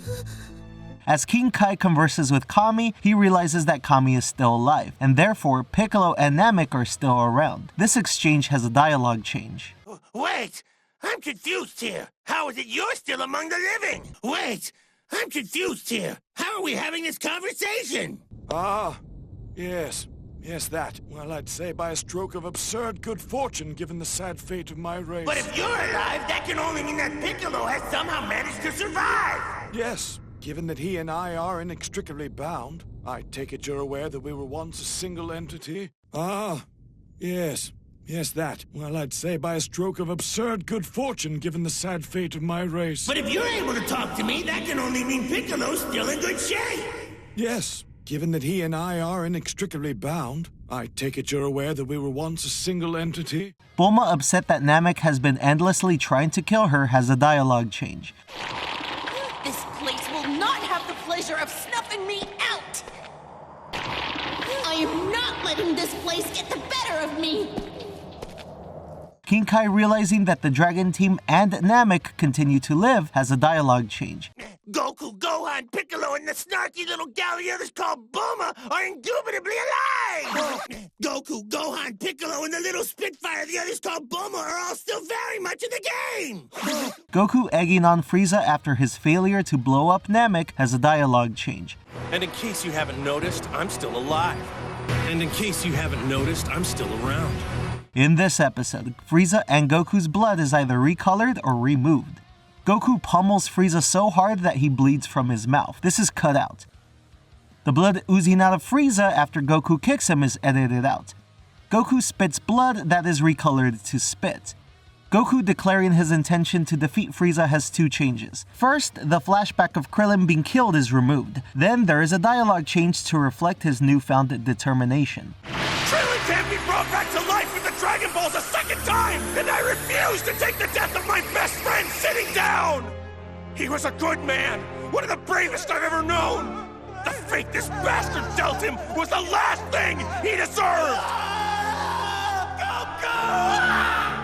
As King Kai converses with Kami, he realizes that Kami is still alive, and therefore Piccolo and Namek are still around. This exchange has a dialogue change. Wait! I'm confused here. How is it you're still among the living? Wait! I'm confused here. How are we having this conversation? Ah, yes. Yes, that. Well, I'd say by a stroke of absurd good fortune, given the sad fate of my race. But if you're alive, that can only mean that Piccolo has somehow managed to survive! Yes, given that he and I are inextricably bound. I take it you're aware that we were once a single entity? Ah, yes. Yes, that. Well, I'd say by a stroke of absurd good fortune, given the sad fate of my race. But if you're able to talk to me, that can only mean Piccolo's still in good shape! Yes, given that he and I are inextricably bound. I take it you're aware that we were once a single entity? Bulma, upset that Namek has been endlessly trying to kill her, has a dialogue change. This place will not have the pleasure of snuffing me out! I am not letting this place get the better of me! King Kai, realizing that the Dragon Team and Namek continue to live, has a dialogue change. Goku, Gohan, Piccolo, and the snarky little gal the others call Bulma are indubitably alive! Goku, Gohan, Piccolo, and the little Spitfire the others call Bulma are all still very much in the game! Goku, egging on Frieza after his failure to blow up Namek, has a dialogue change. And in case you haven't noticed, I'm still alive. And in case you haven't noticed, I'm still around. In this episode, Frieza and Goku's blood is either recolored or removed. Goku pummels Frieza so hard that he bleeds from his mouth. This is cut out. The blood oozing out of Frieza after Goku kicks him is edited out. Goku spits blood that is recolored to spit. Goku declaring his intention to defeat Frieza has 2 changes. First, the flashback of Krillin being killed is removed. Then there is a dialogue change to reflect his newfound determination. Krillin can't be brought back to life with the Dragon Balls a second time, and I refuse to take the death of my best friend sitting down! He was a good man, one of the bravest I've ever known! The fate this bastard dealt him was the last thing he deserved! Goku!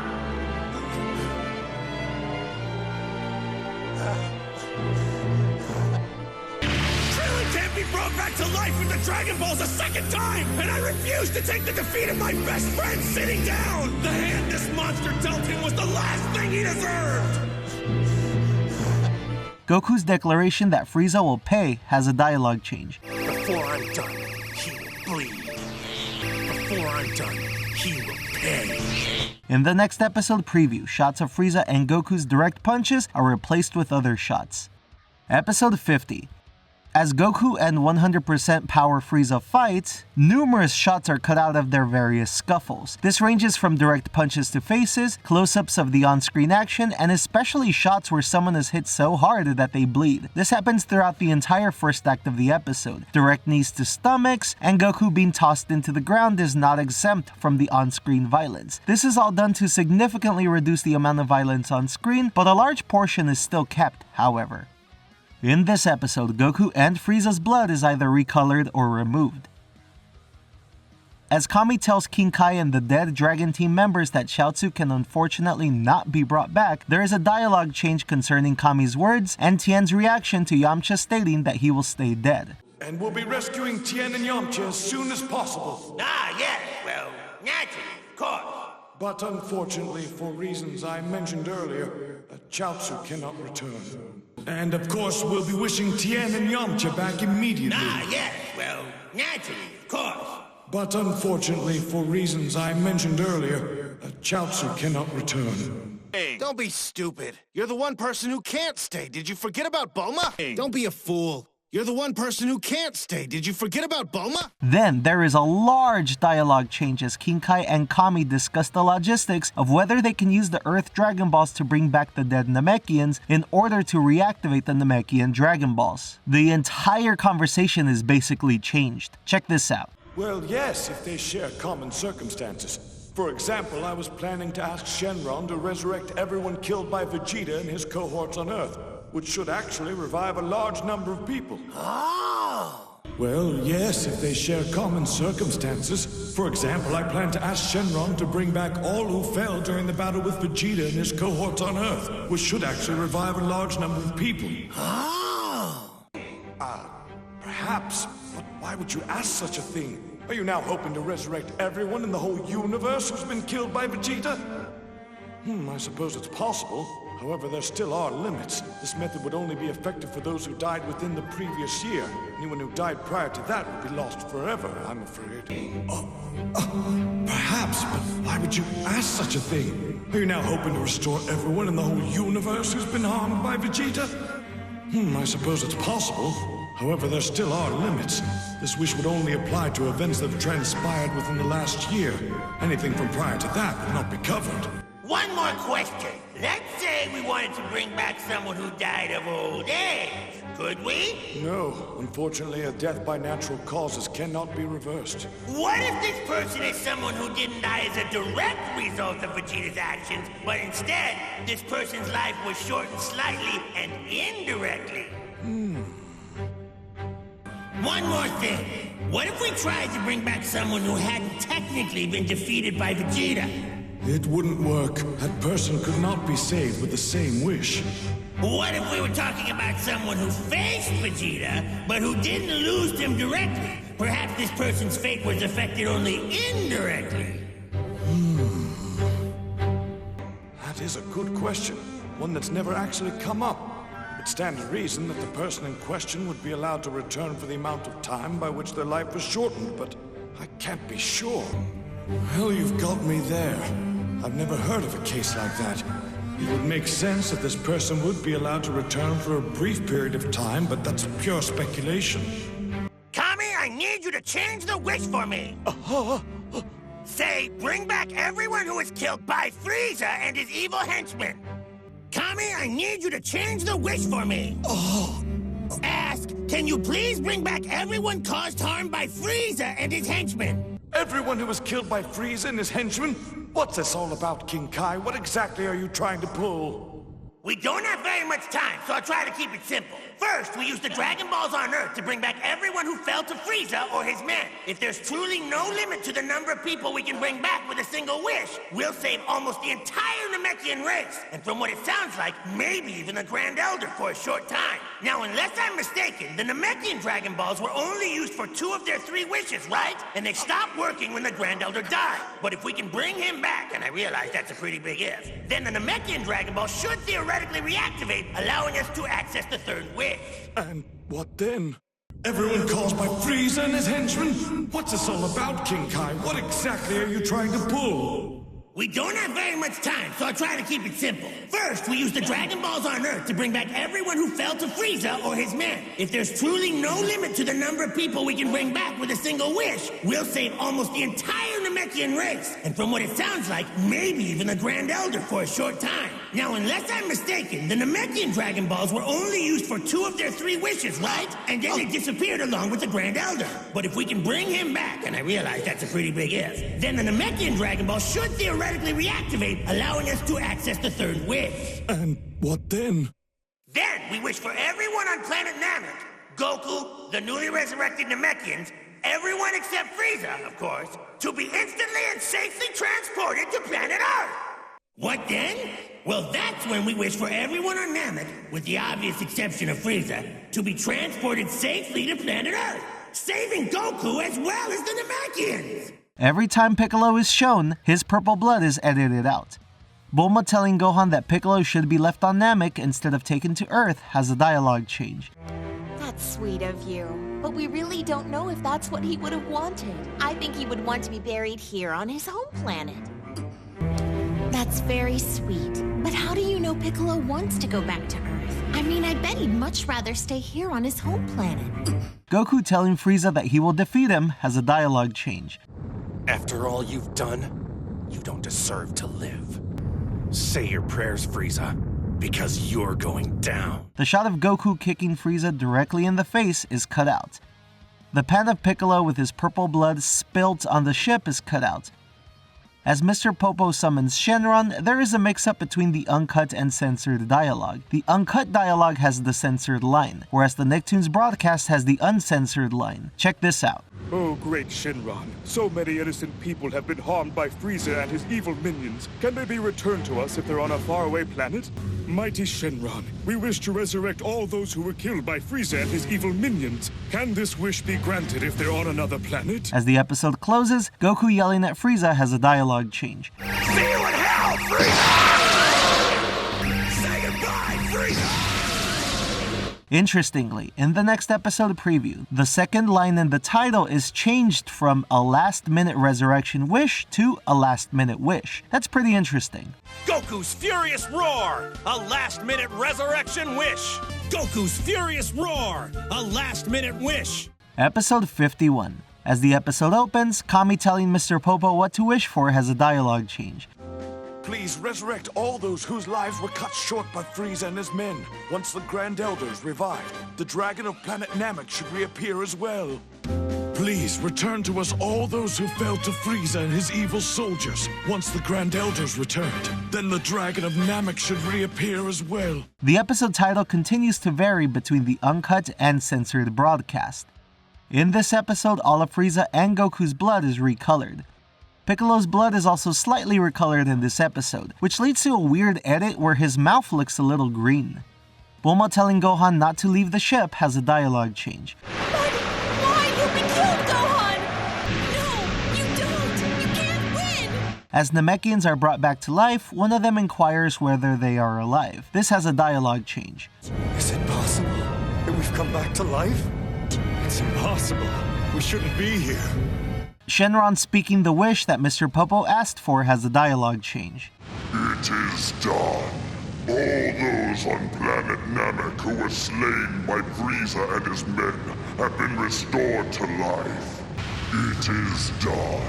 Be brought back to life with the Dragon Balls a second time, and I refuse to take the defeat of my best friend sitting down! The hand this monster dealt him was the last thing he deserved! Goku's declaration that Frieza will pay has a dialogue change. Before I'm done, he will bleed. Before I'm done, he will pay. In the next episode preview, shots of Frieza and Goku's direct punches are replaced with other shots. Episode 50. As Goku and 100% Power Frieza fight, numerous shots are cut out of their various scuffles. This ranges from direct punches to faces, close-ups of the on-screen action, and especially shots where someone is hit so hard that they bleed. This happens throughout the entire first act of the episode. Direct knees to stomachs, and Goku being tossed into the ground is not exempt from the on-screen violence. This is all done to significantly reduce the amount of violence on screen, but a large portion is still kept, however. In this episode, Goku and Frieza's blood is either recolored or removed. As Kami tells King Kai and the dead Dragon Team members that Chiaotzu can unfortunately not be brought back, there is a dialogue change concerning Kami's words and Tien's reaction to Yamcha stating that he will stay dead. And we'll be rescuing Tien and Yamcha as soon as possible. Ah, yes, well, naturally, of course. But unfortunately, for reasons I mentioned earlier, Chiaotzu cannot return. And of course, we'll be wishing Tien and Yamcha back immediately. Ah, yes, well, naturally, of course. But unfortunately, for reasons I mentioned earlier, Chiaotzu cannot return. Hey, don't be stupid. You're the one person who can't stay. Did you forget about Bulma? Hey. Don't be a fool. You're the one person who can't stay. Did you forget about Bulma? Then there is a large dialogue change as King Kai and Kami discuss the logistics of whether they can use the Earth Dragon Balls to bring back the dead Namekians in order to reactivate the Namekian Dragon Balls. The entire conversation is basically changed. Check this out. Well, yes, if they share common circumstances. For example, I was planning to ask Shenron to resurrect everyone killed by Vegeta and his cohorts on Earth, which should actually revive a large number of people. Oh! Well, yes, if they share common circumstances. For example, I plan to ask Shenron to bring back all who fell during the battle with Vegeta and his cohorts on Earth, which should actually revive a large number of people. Oh! Perhaps, but why would you ask such a thing? Are you now hoping to resurrect everyone in the whole universe who's been killed by Vegeta? I suppose it's possible. However, there still are limits. This method would only be effective for those who died within the previous year. Anyone who died prior to that would be lost forever, I'm afraid. Perhaps, but why would you ask such a thing? Are you now hoping to restore everyone in the whole universe who's been harmed by Vegeta? I suppose it's possible. However, there still are limits. This wish would only apply to events that have transpired within the last year. Anything from prior to that would not be covered. One more question. Let's say we wanted to bring back someone who died of old age. Could we? No. Unfortunately, a death by natural causes cannot be reversed. What if this person is someone who didn't die as a direct result of Vegeta's actions, but instead, this person's life was shortened slightly and indirectly? One more thing. What if we tried to bring back someone who hadn't technically been defeated by Vegeta? It wouldn't work. That person could not be saved with the same wish. What if we were talking about someone who faced Vegeta, but who didn't lose to him directly? Perhaps this person's fate was affected only indirectly. That is a good question. One that's never actually come up. It would stand to reason that the person in question would be allowed to return for the amount of time by which their life was shortened, but I can't be sure. Well, you've got me there. I've never heard of a case like that. It would make sense that this person would be allowed to return for a brief period of time, but that's pure speculation. Kami, I need you to change the wish for me. Say, bring back everyone who was killed by Frieza and his evil henchmen. Kami, I need you to change the wish for me. Ask, can you please bring back everyone caused harm by Frieza and his henchmen? Everyone who was killed by Frieza and his henchmen? What's this all about, King Kai? What exactly are you trying to pull? We don't have very much time, so I'll try to keep it simple. First, we use the Dragon Balls on Earth to bring back everyone who fell to Frieza or his men. If there's truly no limit to the number of people we can bring back with a single wish, we'll save almost the entire Namekian race. And from what it sounds like, maybe even the Grand Elder for a short time. Now, unless I'm mistaken, the Namekian Dragon Balls were only used for 2 of their 3 wishes, right? And they stopped working when the Grand Elder died. But if we can bring him back, and I realize that's a pretty big if, then the Namekian Dragon Ball should theoretically reactivate, allowing us to access the 3rd wish. And what then? Everyone caused by Frieza and his henchmen? What's this all about, King Kai? What exactly are you trying to pull? We don't have very much time, so I'll try to keep it simple. First, we use the Dragon Balls on Earth to bring back everyone who fell to Frieza or his men. If there's truly no limit to the number of people we can bring back with a single wish, we'll save almost the entire Namekian race. And from what it sounds like, maybe even the Grand Elder for a short time. Now, unless I'm mistaken, the Namekian Dragon Balls were only used for 2 of their 3 wishes, right? And then they disappeared along with the Grand Elder. But if we can bring him back, and I realize that's a pretty big if, then the Namekian Dragon Ball should theoretically reactivate, allowing us to access the 3rd wish. And what then? Then we wish for everyone on planet Namek, Goku, the newly resurrected Namekians, Everyone except Frieza, of course, to be instantly and safely transported to planet Earth. What then? Well, that's when we wish for everyone on Namek, with the obvious exception of Frieza, to be transported safely to planet Earth, saving Goku as well as the Namekians. Every time Piccolo is shown, his purple blood is edited out. Bulma telling Gohan that Piccolo should be left on Namek instead of taken to Earth has a dialogue change. That's sweet of you, but we really don't know if that's what he would have wanted. I think he would want to be buried here on his home planet. That's very sweet, but how do you know Piccolo wants to go back to Earth? I mean, I bet he'd much rather stay here on his home planet. Goku telling Frieza that he will defeat him has a dialogue change. After all you've done, you don't deserve to live. Say your prayers, Frieza, because you're going down. The shot of Goku kicking Frieza directly in the face is cut out. The pan of Piccolo with his purple blood spilt on the ship is cut out. As Mr. Popo summons Shenron, there is a mix-up between the uncut and censored dialogue. The uncut dialogue has the censored line, whereas the Nicktoons broadcast has the uncensored line. Check this out. Oh, great Shenron. So many innocent people have been harmed by Frieza and his evil minions. Can they be returned to us if they're on a faraway planet? Mighty Shenron, we wish to resurrect all those who were killed by Frieza and his evil minions. Can this wish be granted if they're on another planet? As the episode closes, Goku yelling at Frieza has a dialogue change. See you in hell, Frieza! Say goodbye, Frieza! Interestingly, in the next episode preview, the second line in the title is changed from a last-minute resurrection wish to a last-minute wish. That's pretty interesting. Goku's Furious Roar, a last-minute resurrection wish. Goku's Furious Roar, a last-minute wish. Episode 51. As the episode opens, Kami telling Mr. Popo what to wish for has a dialogue change. Please resurrect all those whose lives were cut short by Frieza and his men. Once the Grand Elders revived, the dragon of planet Namek should reappear as well. Please return to us all those who fell to Frieza and his evil soldiers. Once the Grand Elders returned, then the dragon of Namek should reappear as well. The episode title continues to vary between the uncut and censored broadcast. In this episode, all of Frieza and Goku's blood is recolored. Piccolo's blood is also slightly recolored in this episode, which leads to a weird edit where his mouth looks a little green. Bulma telling Gohan not to leave the ship has a dialogue change. But why? You'll be killed, Gohan! No, you don't! You can't win! As Namekians are brought back to life, one of them inquires whether they are alive. This has a dialogue change. Is it possible that we've come back to life? It's impossible. We shouldn't be here. Shenron speaking the wish that Mr. Popo asked for has a dialogue change. It is done. All those on planet Namek who were slain by Frieza and his men have been restored to life. It is done.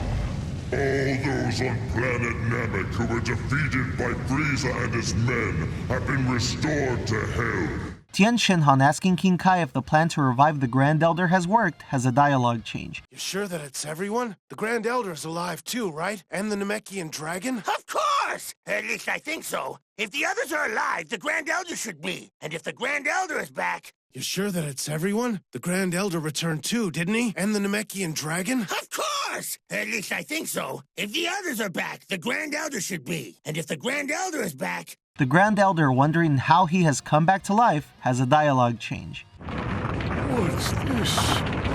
All those on planet Namek who were defeated by Frieza and his men have been restored to hell. Tien Shinhan asking King Kai if the plan to revive the Grand Elder has worked has a dialogue change. You sure that it's everyone? The Grand Elder's alive too, right? And the Namekian dragon? Of course! At least I think so. If the others are alive, the Grand Elder should be. And if the Grand Elder is back... You sure that it's everyone? The Grand Elder returned too, didn't he? And the Namekian dragon? Of course! At least I think so. If the others are back, the Grand Elder should be. And if the Grand Elder is back... The Grand Elder, wondering how he has come back to life, has a dialogue change. What's this?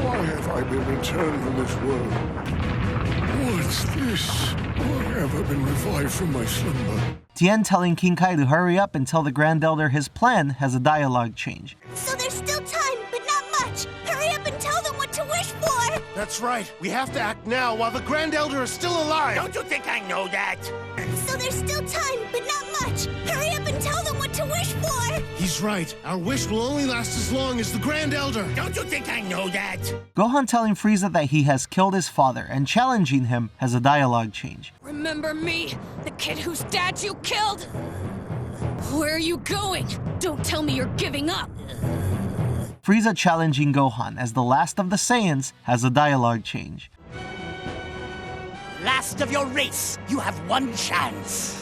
Why have I been returned from this world? What's this? Why have I been revived from my slumber? Tien telling King Kai to hurry up and tell the Grand Elder his plan has a dialogue change. So there's still time, but not much. Hurry up and tell them what to wish for. That's right. We have to act now while the Grand Elder is still alive. Don't you think I know that? So there's still time, but not much. Hurry up and tell them what to wish for. He's right. Our wish will only last as long as the Grand Elder. Don't you think I know that? Gohan telling Frieza that he has killed his father and challenging him has a dialogue change. Remember me, the kid whose dad you killed? Where are you going? Don't tell me you're giving up. Frieza challenging Gohan as the last of the Saiyans has a dialogue change. Last of your race, you have one chance.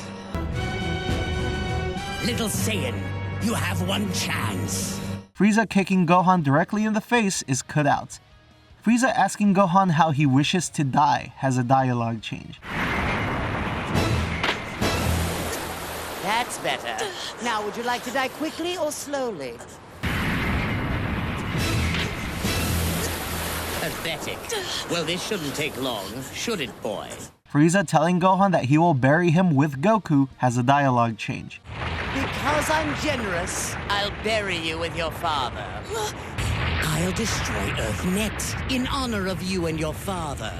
Little Saiyan, you have one chance. Frieza kicking Gohan directly in the face is cut out. Frieza asking Gohan how he wishes to die has a dialogue change. That's better. Now, would you like to die quickly or slowly? Pathetic. Well, this shouldn't take long, should it, boy? Frieza telling Gohan that he will bury him with Goku has a dialogue change. Because I'm generous, I'll bury you with your father. I'll destroy Earth next, in honor of you and your father.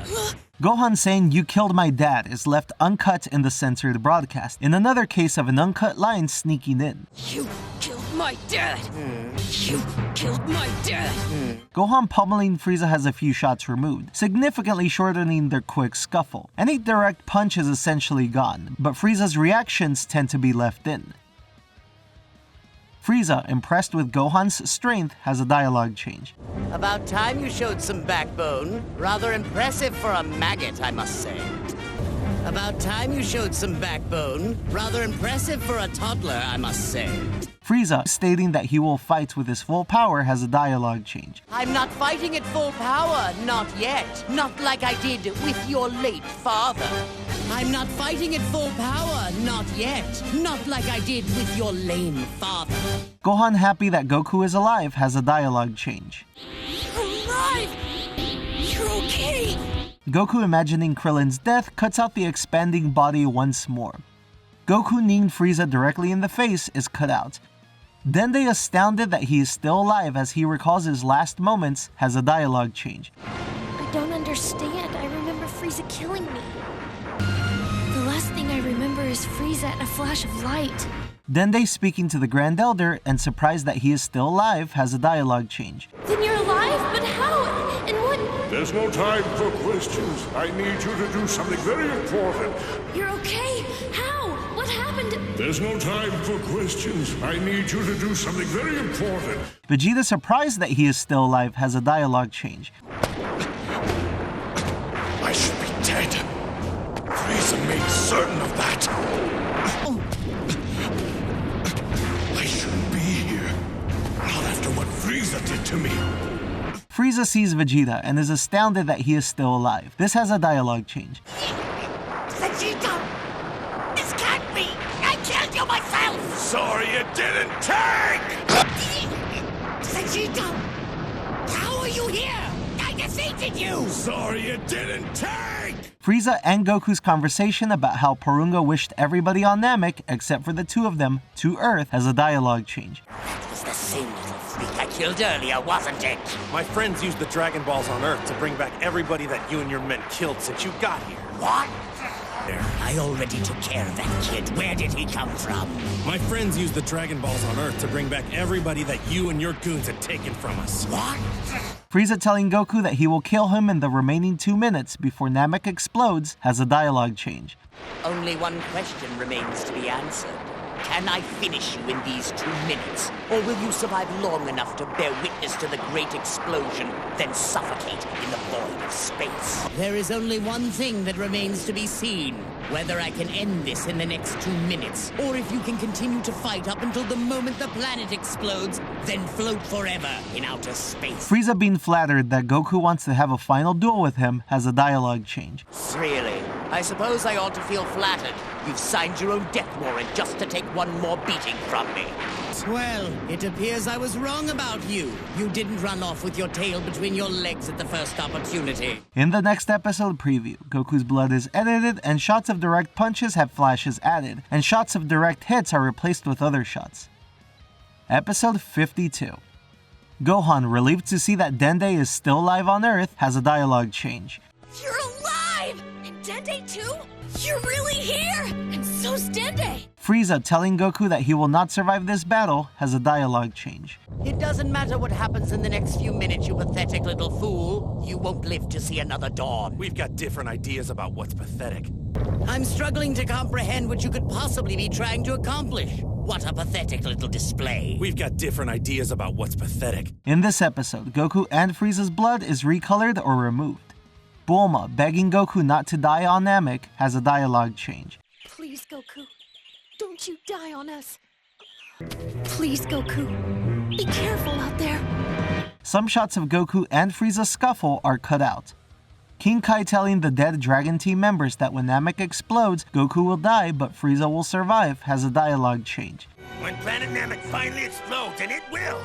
Gohan saying "you killed my dad" is left uncut in the censored broadcast, in another case of an uncut line sneaking in. You killed my dad! You killed my dad! Gohan pummeling Frieza has a few shots removed, significantly shortening their quick scuffle. Any direct punch is essentially gone, but Frieza's reactions tend to be left in. Frieza, impressed with Gohan's strength, has a dialogue change. About time you showed some backbone. Rather impressive for a maggot, I must say. About time you showed some backbone. Rather impressive for a toddler, I must say. Frieza, stating that he will fight with his full power, has a dialogue change. I'm not fighting at full power, not yet. Not like I did with your late father. I'm not fighting at full power, not yet. Not like I did with your lame father. Gohan, happy that Goku is alive, has a dialogue change. Alive! You're okay! Goku, imagining Krillin's death, cuts out the expanding body once more. Goku kneeing Frieza directly in the face is cut out. Dende, astounded that he is still alive as he recalls his last moments, has a dialogue change. I don't understand. I remember Frieza killing me. The last thing I remember is Frieza in a flash of light. Dende, speaking to the Grand Elder and surprised that he is still alive, has a dialogue change. Then you're alive? But how? And what? There's no time for questions. I need you to do something very important. You're okay? How? What happened? There's no time for questions. I need you to do something very important. Vegeta, surprised that he is still alive, has a dialogue change. I should be dead. Frieza made certain of that. I shouldn't be here. Not after what Frieza did to me. Frieza sees Vegeta and is astounded that he is still alive. This has a dialogue change. Vegeta! This can't be! I killed you myself! Sorry you didn't take! Vegeta! How are you here? I defeated you! Sorry you didn't take! Frieza and Goku's conversation about how Porunga wished everybody on Namek, except for the two of them, to Earth, has a dialogue change. That was the same little freak I killed earlier, wasn't it? My friends used the Dragon Balls on Earth to bring back everybody that you and your men killed since you got here. What? I already took care of that kid. Where did he come from? My friends used the Dragon Balls on Earth to bring back everybody that you and your goons had taken from us. What? Frieza telling Goku that he will kill him in the remaining 2 minutes before Namek explodes has a dialogue change. Only one question remains to be answered. Can I finish you in these 2 minutes? Or will you survive long enough to bear witness to the great explosion, then suffocate in the void of space? There is only one thing that remains to be seen. Whether I can end this in the next 2 minutes, or if you can continue to fight up until the moment the planet explodes, then float forever in outer space. Frieza, being flattered that Goku wants to have a final duel with him, has a dialogue change. Really? I suppose I ought to feel flattered. You've signed your own death warrant just to take one more beating from me. Well, it appears I was wrong about you. You didn't run off with your tail between your legs at the first opportunity. In the next episode preview, Goku's blood is edited and shots of direct punches have flashes added, and shots of direct hits are replaced with other shots. Episode 52. Gohan, relieved to see that Dende is still alive on Earth, has a dialogue change. You're alive! And Dende too? You're really here! And so's Dende! Frieza, telling Goku that he will not survive this battle, has a dialogue change. It doesn't matter what happens in the next few minutes, you pathetic little fool. You won't live to see another dawn. We've got different ideas about what's pathetic. I'm struggling to comprehend what you could possibly be trying to accomplish. What a pathetic little display. We've got different ideas about what's pathetic. In this episode, Goku and Frieza's blood is recolored or removed. Bulma, begging Goku not to die on Namek, has a dialogue change. Please, Goku. Don't you die on us. Please, Goku. Be careful out there. Some shots of Goku and Frieza's scuffle are cut out. King Kai telling the dead Dragon Team members that when Namek explodes, Goku will die but Frieza will survive has a dialogue change. When Planet Namek finally explodes, and it will,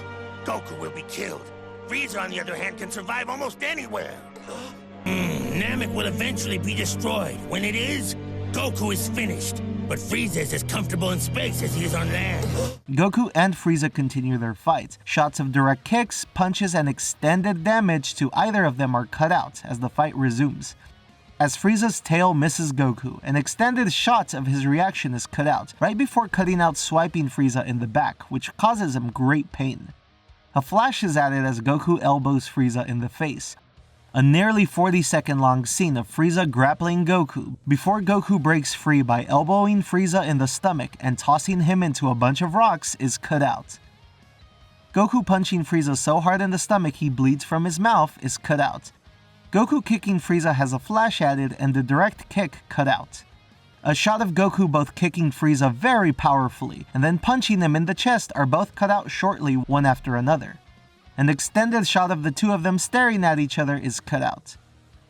Goku will be killed. Frieza, on the other hand, can survive almost anywhere. Namek will eventually be destroyed. When it is, Goku is finished. But Frieza is as comfortable in space as he is on land. Goku and Frieza continue their fight. Shots of direct kicks, punches, and extended damage to either of them are cut out as the fight resumes. As Frieza's tail misses Goku, an extended shot of his reaction is cut out, right before cutting out swiping Frieza in the back, which causes him great pain. A flash is added as Goku elbows Frieza in the face. A nearly 40-second long scene of Frieza grappling Goku before Goku breaks free by elbowing Frieza in the stomach and tossing him into a bunch of rocks is cut out. Goku punching Frieza so hard in the stomach he bleeds from his mouth is cut out. Goku kicking Frieza has a flash added and the direct kick cut out. A shot of Goku both kicking Frieza very powerfully and then punching him in the chest are both cut out shortly one after another. An extended shot of the two of them staring at each other is cut out.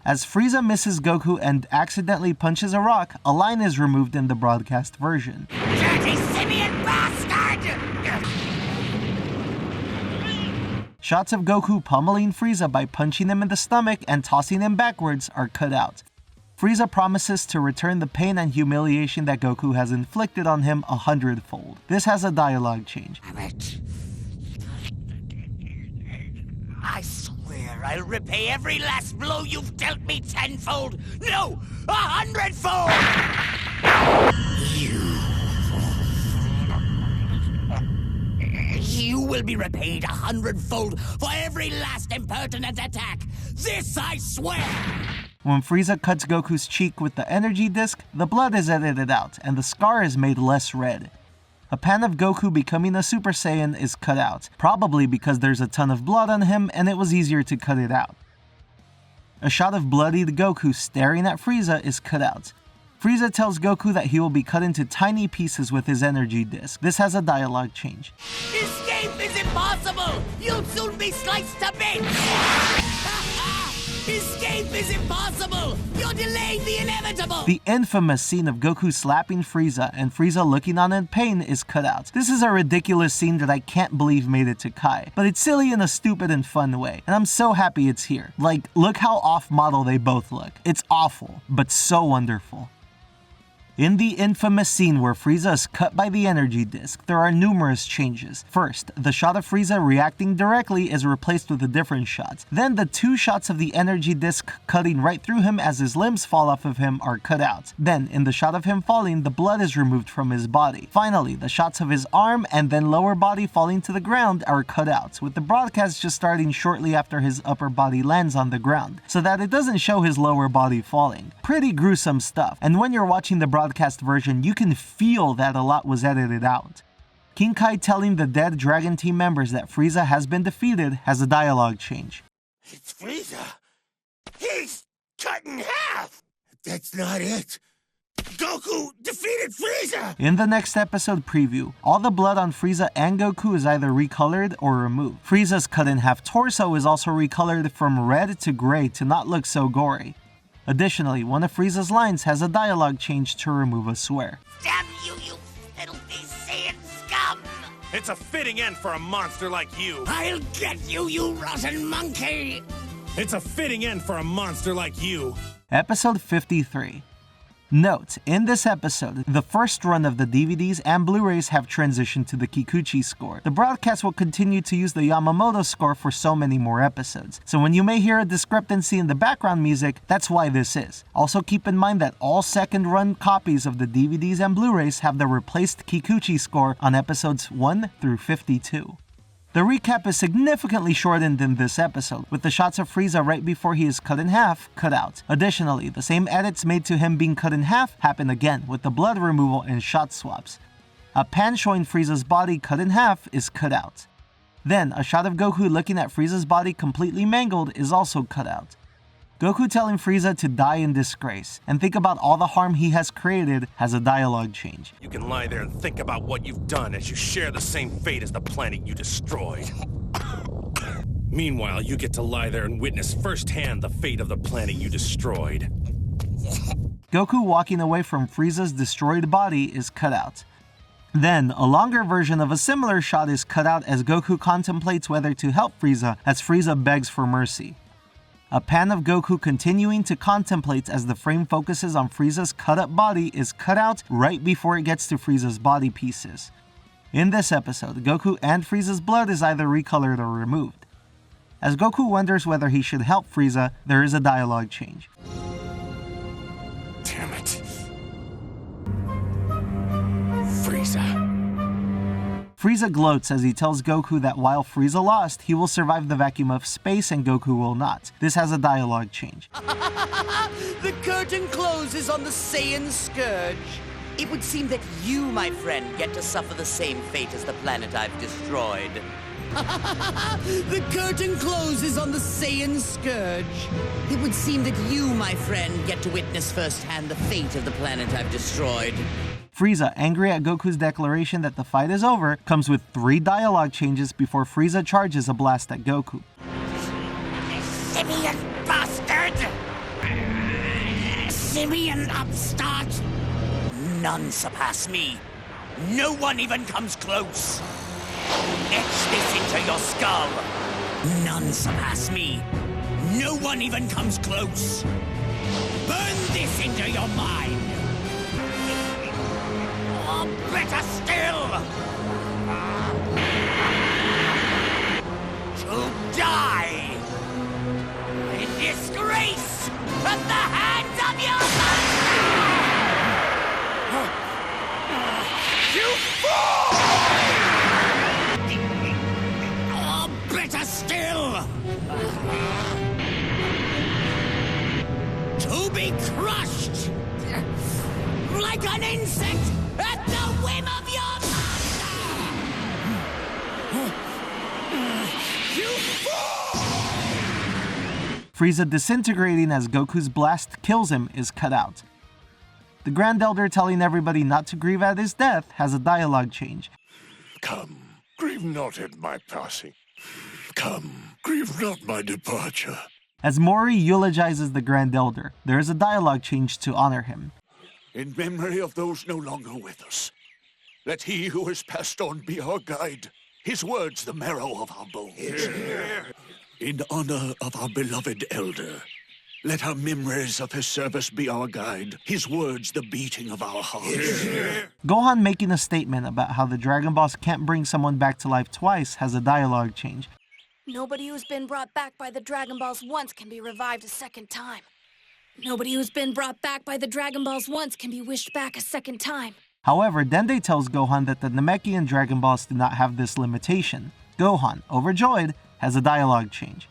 As Frieza misses Goku and accidentally punches a rock, a line is removed in the broadcast version. Dirty simian bastard! Shots of Goku pummeling Frieza by punching him in the stomach and tossing him backwards are cut out. Frieza promises to return the pain and humiliation that Goku has inflicted on him 100-fold. This has a dialogue change. Damn it. I swear I'll repay every last blow you've dealt me 10-fold! No! 100-fold! You will be repaid 100-fold for every last impertinent attack! This I swear! When Frieza cuts Goku's cheek with the energy disc, the blood is edited out and the scar is made less red. A pan of Goku becoming a Super Saiyan is cut out, probably because there's a ton of blood on him and it was easier to cut it out. A shot of bloodied Goku staring at Frieza is cut out. Frieza tells Goku that he will be cut into tiny pieces with his energy disc. This has a dialogue change. Escape is impossible! You'll soon be sliced to bits! Escape is impossible! You're delaying the inevitable! The infamous scene of Goku slapping Frieza and Frieza looking on in pain is cut out. This is a ridiculous scene that I can't believe made it to Kai, but it's silly in a stupid and fun way, and I'm so happy it's here. Like, look how off-model they both look. It's awful, but so wonderful. In the infamous scene where Frieza is cut by the energy disc, there are numerous changes. First, the shot of Frieza reacting directly is replaced with a different shot. Then the two shots of the energy disc cutting right through him as his limbs fall off of him are cut out. Then, in the shot of him falling, the blood is removed from his body. Finally, the shots of his arm and then lower body falling to the ground are cut out, with the broadcast just starting shortly after his upper body lands on the ground, so that it doesn't show his lower body falling. Pretty gruesome stuff, and when you're watching the broadcast version, you can feel that a lot was edited out. King Kai telling the dead Dragon Team members that Frieza has been defeated has a dialogue change. It's Frieza! He's cut in half! That's not it! Goku defeated Frieza! In the next episode preview, all the blood on Frieza and Goku is either recolored or removed. Frieza's cut in half torso is also recolored from red to gray to not look so gory. Additionally, one of Frieza's lines has a dialogue change to remove a swear. Damn you, you filthy Saiyan scum! It's a fitting end for a monster like you. I'll get you, you rotten monkey! It's a fitting end for a monster like you. Episode 53. Note, in this episode, the first run of the DVDs and Blu-rays have transitioned to the Kikuchi score. The broadcast will continue to use the Yamamoto score for so many more episodes, so when you may hear a discrepancy in the background music, that's why this is. Also keep in mind that all second run copies of the DVDs and Blu-rays have the replaced Kikuchi score on episodes 1 through 52. The recap is significantly shortened in this episode, with the shots of Frieza right before he is cut in half cut out. Additionally, the same edits made to him being cut in half happen again, with the blood removal and shot swaps. A pan showing Frieza's body cut in half is cut out. Then, a shot of Goku looking at Frieza's body completely mangled is also cut out. Goku telling Frieza to die in disgrace and think about all the harm he has created has a dialogue change. You can lie there and think about what you've done as you share the same fate as the planet you destroyed. Meanwhile, you get to lie there and witness firsthand the fate of the planet you destroyed. Goku walking away from Frieza's destroyed body is cut out. Then, a longer version of a similar shot is cut out as Goku contemplates whether to help Frieza as Frieza begs for mercy. A pan of Goku continuing to contemplate as the frame focuses on Frieza's cut-up body is cut out right before it gets to Frieza's body pieces. In this episode, Goku and Frieza's blood is either recolored or removed. As Goku wonders whether he should help Frieza, there is a dialogue change. Damn it. Frieza. Frieza gloats as he tells Goku that while Frieza lost, he will survive the vacuum of space and Goku will not. This has a dialogue change. The curtain closes on the Saiyan Scourge. It would seem that you, my friend, get to suffer the same fate as the planet I've destroyed. The curtain closes on the Saiyan Scourge. It would seem that you, my friend, get to witness firsthand the fate of the planet I've destroyed. Frieza, angry at Goku's declaration that the fight is over, comes with 3 dialogue changes before Frieza charges a blast at Goku. Simian bastard! Simian upstart! None surpass me. No one even comes close. Etch this into your skull. None surpass me. No one even comes close. Burn this into your mind. Or better still, to die in disgrace at the hands of your master! You fool! Or better still, to be crushed like an insect at the whim of your master! You fool! Frieza disintegrating as Goku's blast kills him is cut out. The Grand Elder telling everybody not to grieve at his death has a dialogue change. Come, grieve not at my passing. Come, grieve not my departure. As Mori eulogizes the Grand Elder, there is a dialogue change to honor him. In memory of those no longer with us, let he who has passed on be our guide, his words the marrow of our bones. In honor of our beloved elder, let our memories of his service be our guide, his words the beating of our hearts. Gohan making a statement about how the Dragon Balls can't bring someone back to life twice has a dialogue change. Nobody who's been brought back by the Dragon Balls once can be revived a second time. Nobody who's been brought back by the Dragon Balls once can be wished back a second time. However, Dende tells Gohan that the Namekian Dragon Balls do not have this limitation. Gohan, overjoyed, has a dialogue change.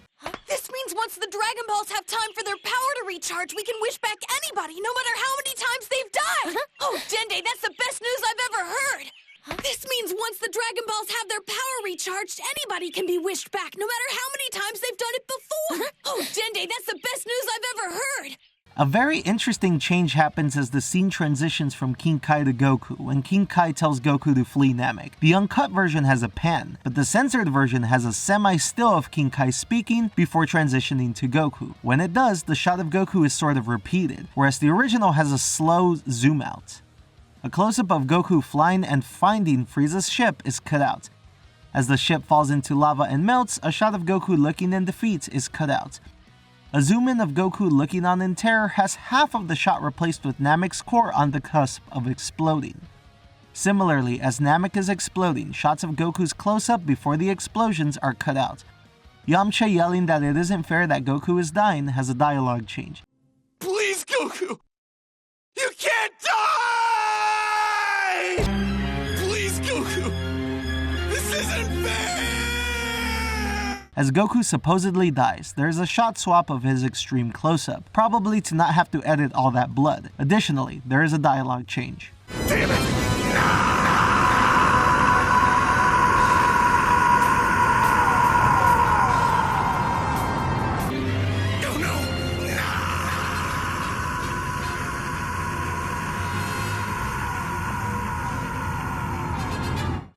This means once the Dragon Balls have time for their power to recharge, we can wish back anybody, no matter how many times they've died! Oh, Dende, that's the best news I've ever heard! This means once the Dragon Balls have their power recharged, anybody can be wished back, no matter how many times they've done it before! Oh, Dende, that's the best news I've ever heard! A very interesting change happens as the scene transitions from King Kai to Goku, when King Kai tells Goku to flee Namek. The uncut version has a pan, but the censored version has a semi-still of King Kai speaking before transitioning to Goku. When it does, the shot of Goku is sort of repeated, whereas the original has a slow zoom out. A close-up of Goku flying and finding Frieza's ship is cut out. As the ship falls into lava and melts, a shot of Goku looking in defeat is cut out. A zoom-in of Goku looking on in terror has half of the shot replaced with Namek's core on the cusp of exploding. Similarly, as Namek is exploding, shots of Goku's close-up before the explosions are cut out. Yamcha yelling that it isn't fair that Goku is dying has a dialogue change. Please, Goku! You can't die! Please, Goku! This isn't fair! As Goku supposedly dies, there is a shot swap of his extreme close-up, probably to not have to edit all that blood. Additionally, there is a dialogue change. Damn it!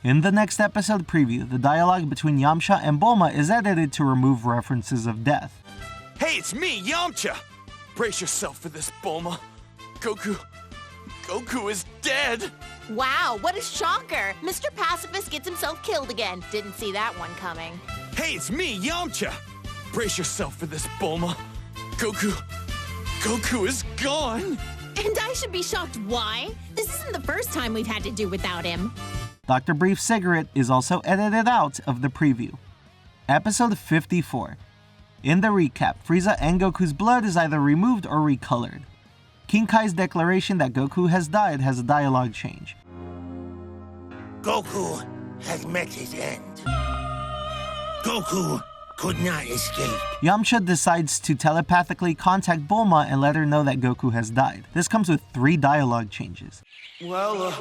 In the next episode preview, the dialogue between Yamcha and Bulma is edited to remove references of death. Hey, it's me, Yamcha! Brace yourself for this, Bulma. Goku is dead! Wow, what a shocker! Mr. Pacifist gets himself killed again. Didn't see that one coming. Hey, it's me, Yamcha! Brace yourself for this, Bulma. Goku is gone! And I should be shocked why? This isn't the first time we've had to do without him. Dr. Brief's cigarette is also edited out of the preview. Episode 54. In the recap, Frieza and Goku's blood is either removed or recolored. King Kai's declaration that Goku has died has a dialogue change. Goku has met his end. Goku could not escape. Yamcha decides to telepathically contact Bulma and let her know that Goku has died. This comes with 3 dialogue changes. Well,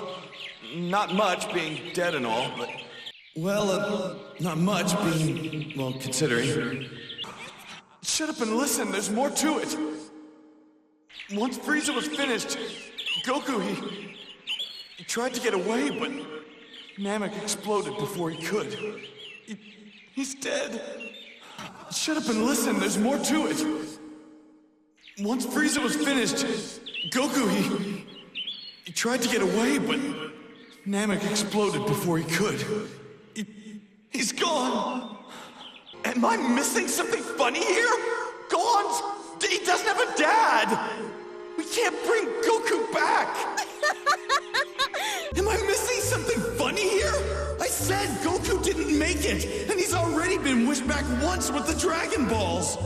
not much being dead and all, but... Well, not much being... well, considering... Shut up and listen, there's more to it! Once Frieza was finished, Goku, he tried to get away, but Namek exploded before he could. He's dead. Shut up and listen, there's more to it. Once Frieza was finished, Goku, he tried to get away, but Namek exploded before he could. He's gone. Am I missing something funny here? Gone? He doesn't have a dad! We can't bring Goku back! Am I missing something funny here? I said Goku didn't make it, and he's already been wished back once with the Dragon Balls!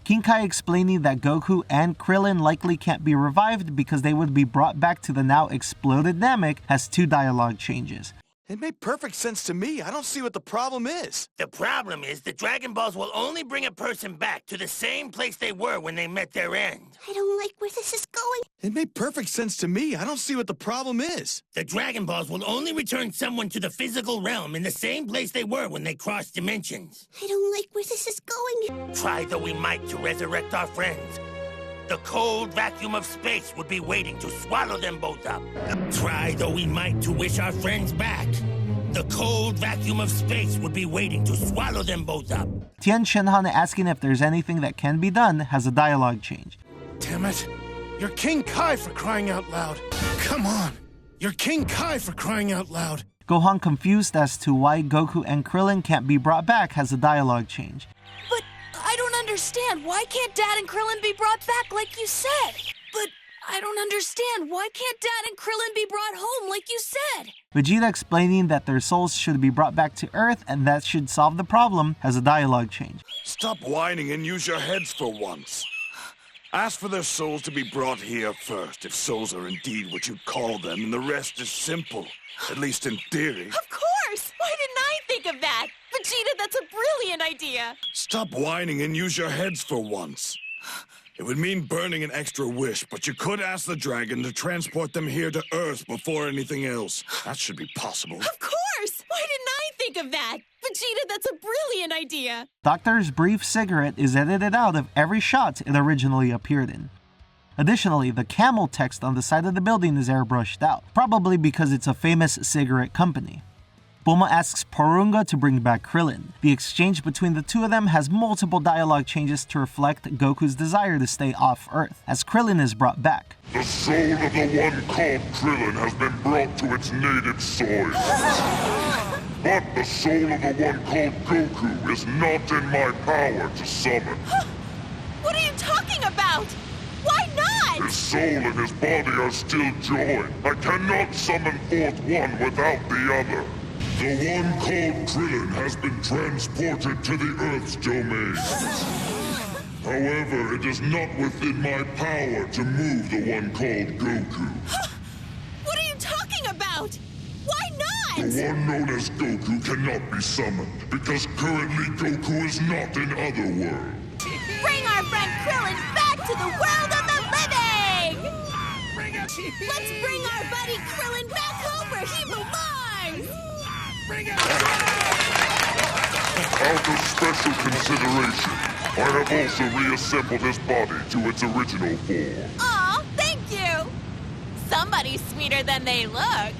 King Kai explaining that Goku and Krillin likely can't be revived because they would be brought back to the now exploded Namek has 2 dialogue changes. It made perfect sense to me. I don't see what the problem is. The problem is the Dragon Balls will only bring a person back to the same place they were when they met their end. I don't like where this is going. It made perfect sense to me. I don't see what the problem is. The Dragon Balls will only return someone to the physical realm in the same place they were when they crossed dimensions. I don't like where this is going. Try though we might to resurrect our friends, the cold vacuum of space would be waiting to swallow them both up. Try though we might to wish our friends back, the cold vacuum of space would be waiting to swallow them both up. Tien Shinhan asking if there's anything that can be done has a dialogue change. Damn it. You're King Kai for crying out loud. Come on. You're King Kai for crying out loud. Gohan confused as to why Goku and Krillin can't be brought back has a dialogue change. But I don't understand. Why can't Dad and Krillin be brought back like you said? But I don't understand. Why can't Dad and Krillin be brought home like you said? Vegeta explaining that their souls should be brought back to Earth and that should solve the problem has a dialogue change. Stop whining and use your heads for once. Ask for their souls to be brought here first, if souls are indeed what you call them, and the rest is simple. At least in theory. Of course! Why didn't I think of that? Vegeta, that's a brilliant idea! Stop whining and use your heads for once. It would mean burning an extra wish, but you could ask the dragon to transport them here to Earth before anything else. That should be possible. Of course! Why didn't I think of that? Vegeta, that's a brilliant idea! Doctor's brief cigarette is edited out of every shot it originally appeared in. Additionally, the camel text on the side of the building is airbrushed out, probably because it's a famous cigarette company. Bulma asks Porunga to bring back Krillin. The exchange between the two of them has multiple dialogue changes to reflect Goku's desire to stay off Earth, as Krillin is brought back. The soul of the one called Krillin has been brought to its native soil. But the soul of the one called Goku is not in my power to summon. What are you talking about? Why not? His soul and his body are still joined. I cannot summon forth one without the other. The one called Krillin has been transported to the Earth's domain. However, it is not within my power to move the one called Goku. What are you talking about? Why not? The one known as Goku cannot be summoned, because currently Goku is not in Otherworld. Bring our friend Krillin back to the world of the living! Let's bring our buddy Krillin back home where he belongs! Out of special consideration, I have also reassembled his body to its original form. Aw, thank you! Somebody's sweeter than they look.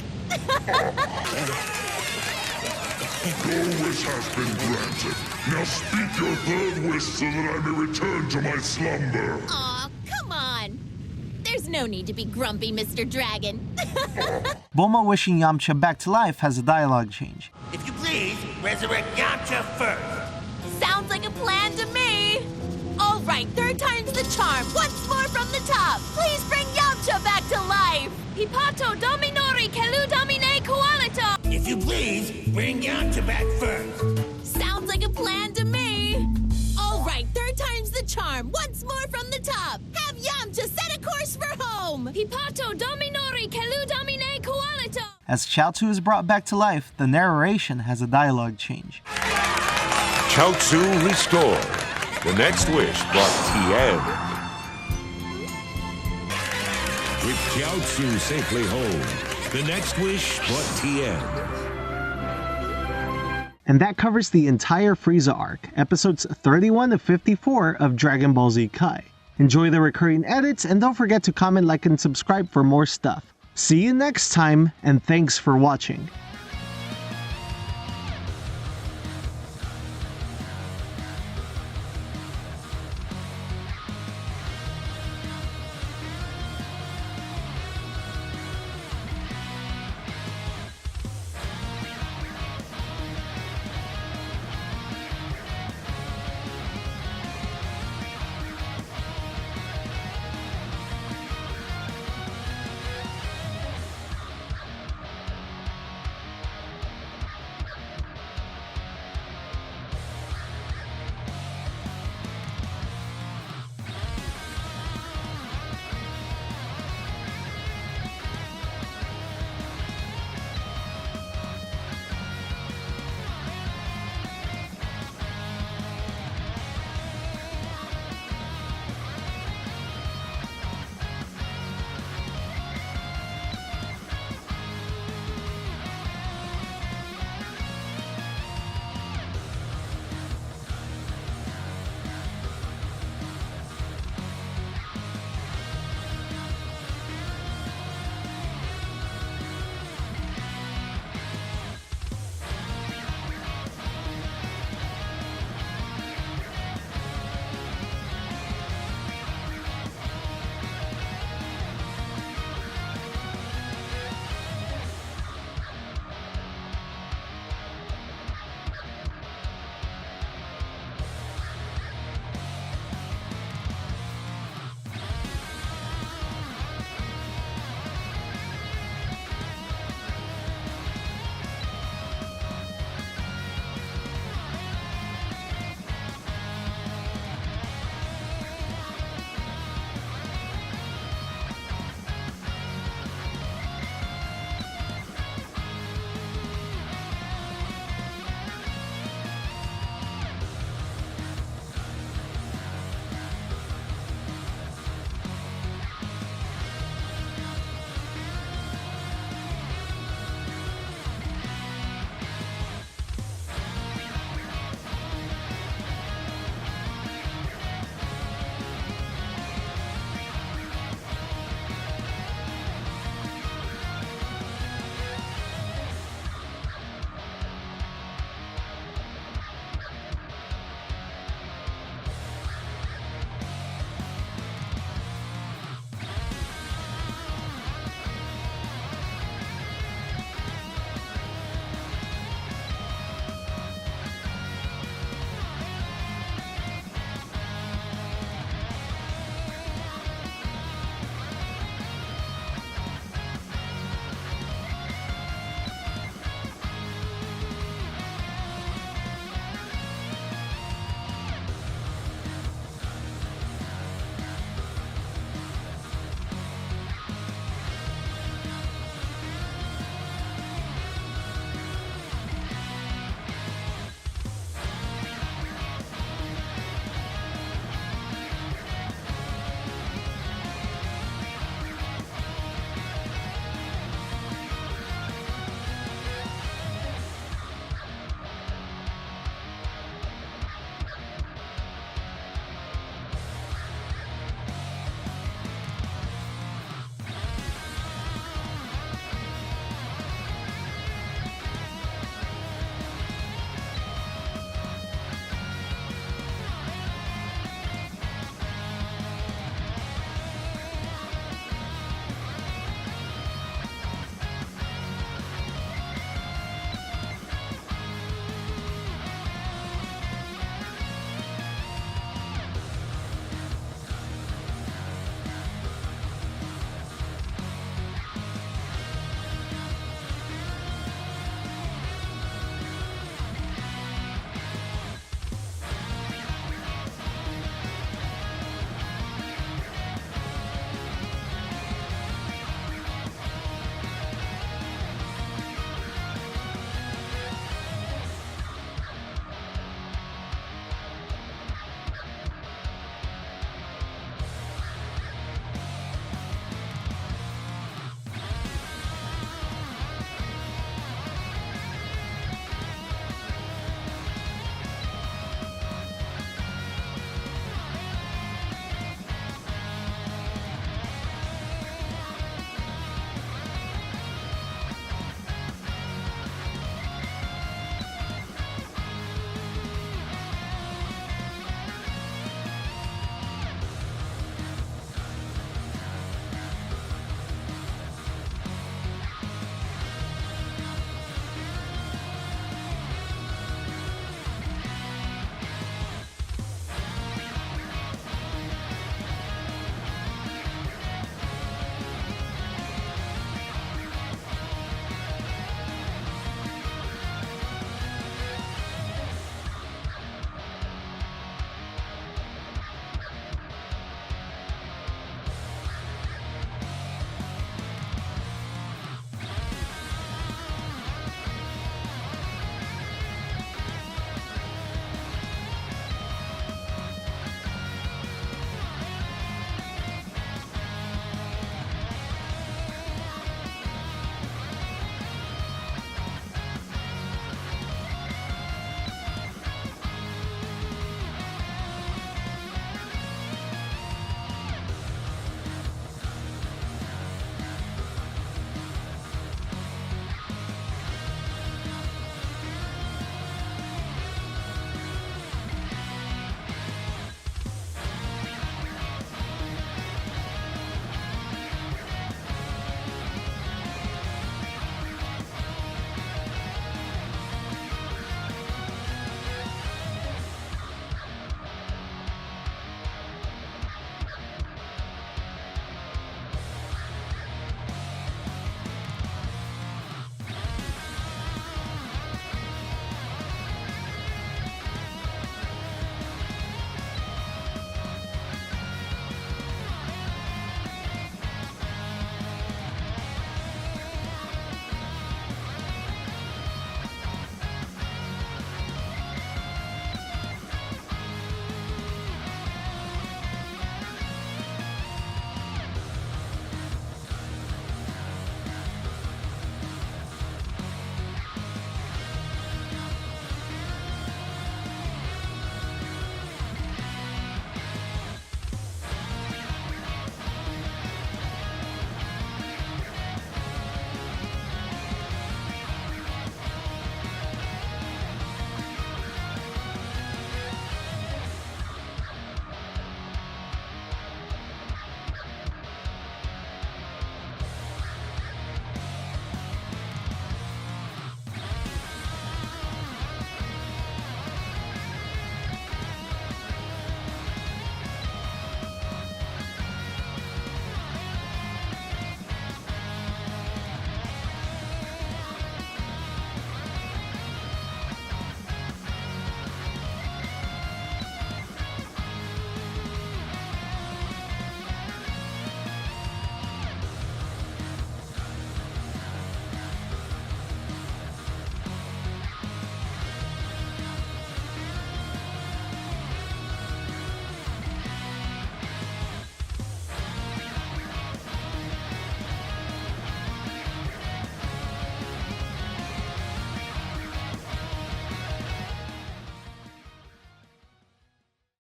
Your wish has been granted. Now speak your third wish so that I may return to my slumber. Aw, come on. There's no need to be grumpy, Mr. Dragon. Bulma wishing Yamcha back to life has a dialogue change. If you please, resurrect Yamcha first. Sounds like a plan to me. All right, third time's the charm. Once more from the top. Please bring Yamcha back to life. Hipato dominori kelu domine koalito. If you please, bring Yamcha back first. Sounds like a plan to me. All right, third time's the charm. Once more from the top. Have Yamcha set a course for home. Hipato dominori kelu domine koalito. As Chaozu is brought back to life, the narration has a dialogue change. Chaozu restored. The next wish brought Tien. With Chaozu safely home, the next wish brought Tien. And that covers the entire Frieza arc, episodes 31 to 54 of Dragon Ball Z Kai. Enjoy the recurring edits, and don't forget to comment, like, and subscribe for more stuff. See you next time, and thanks for watching.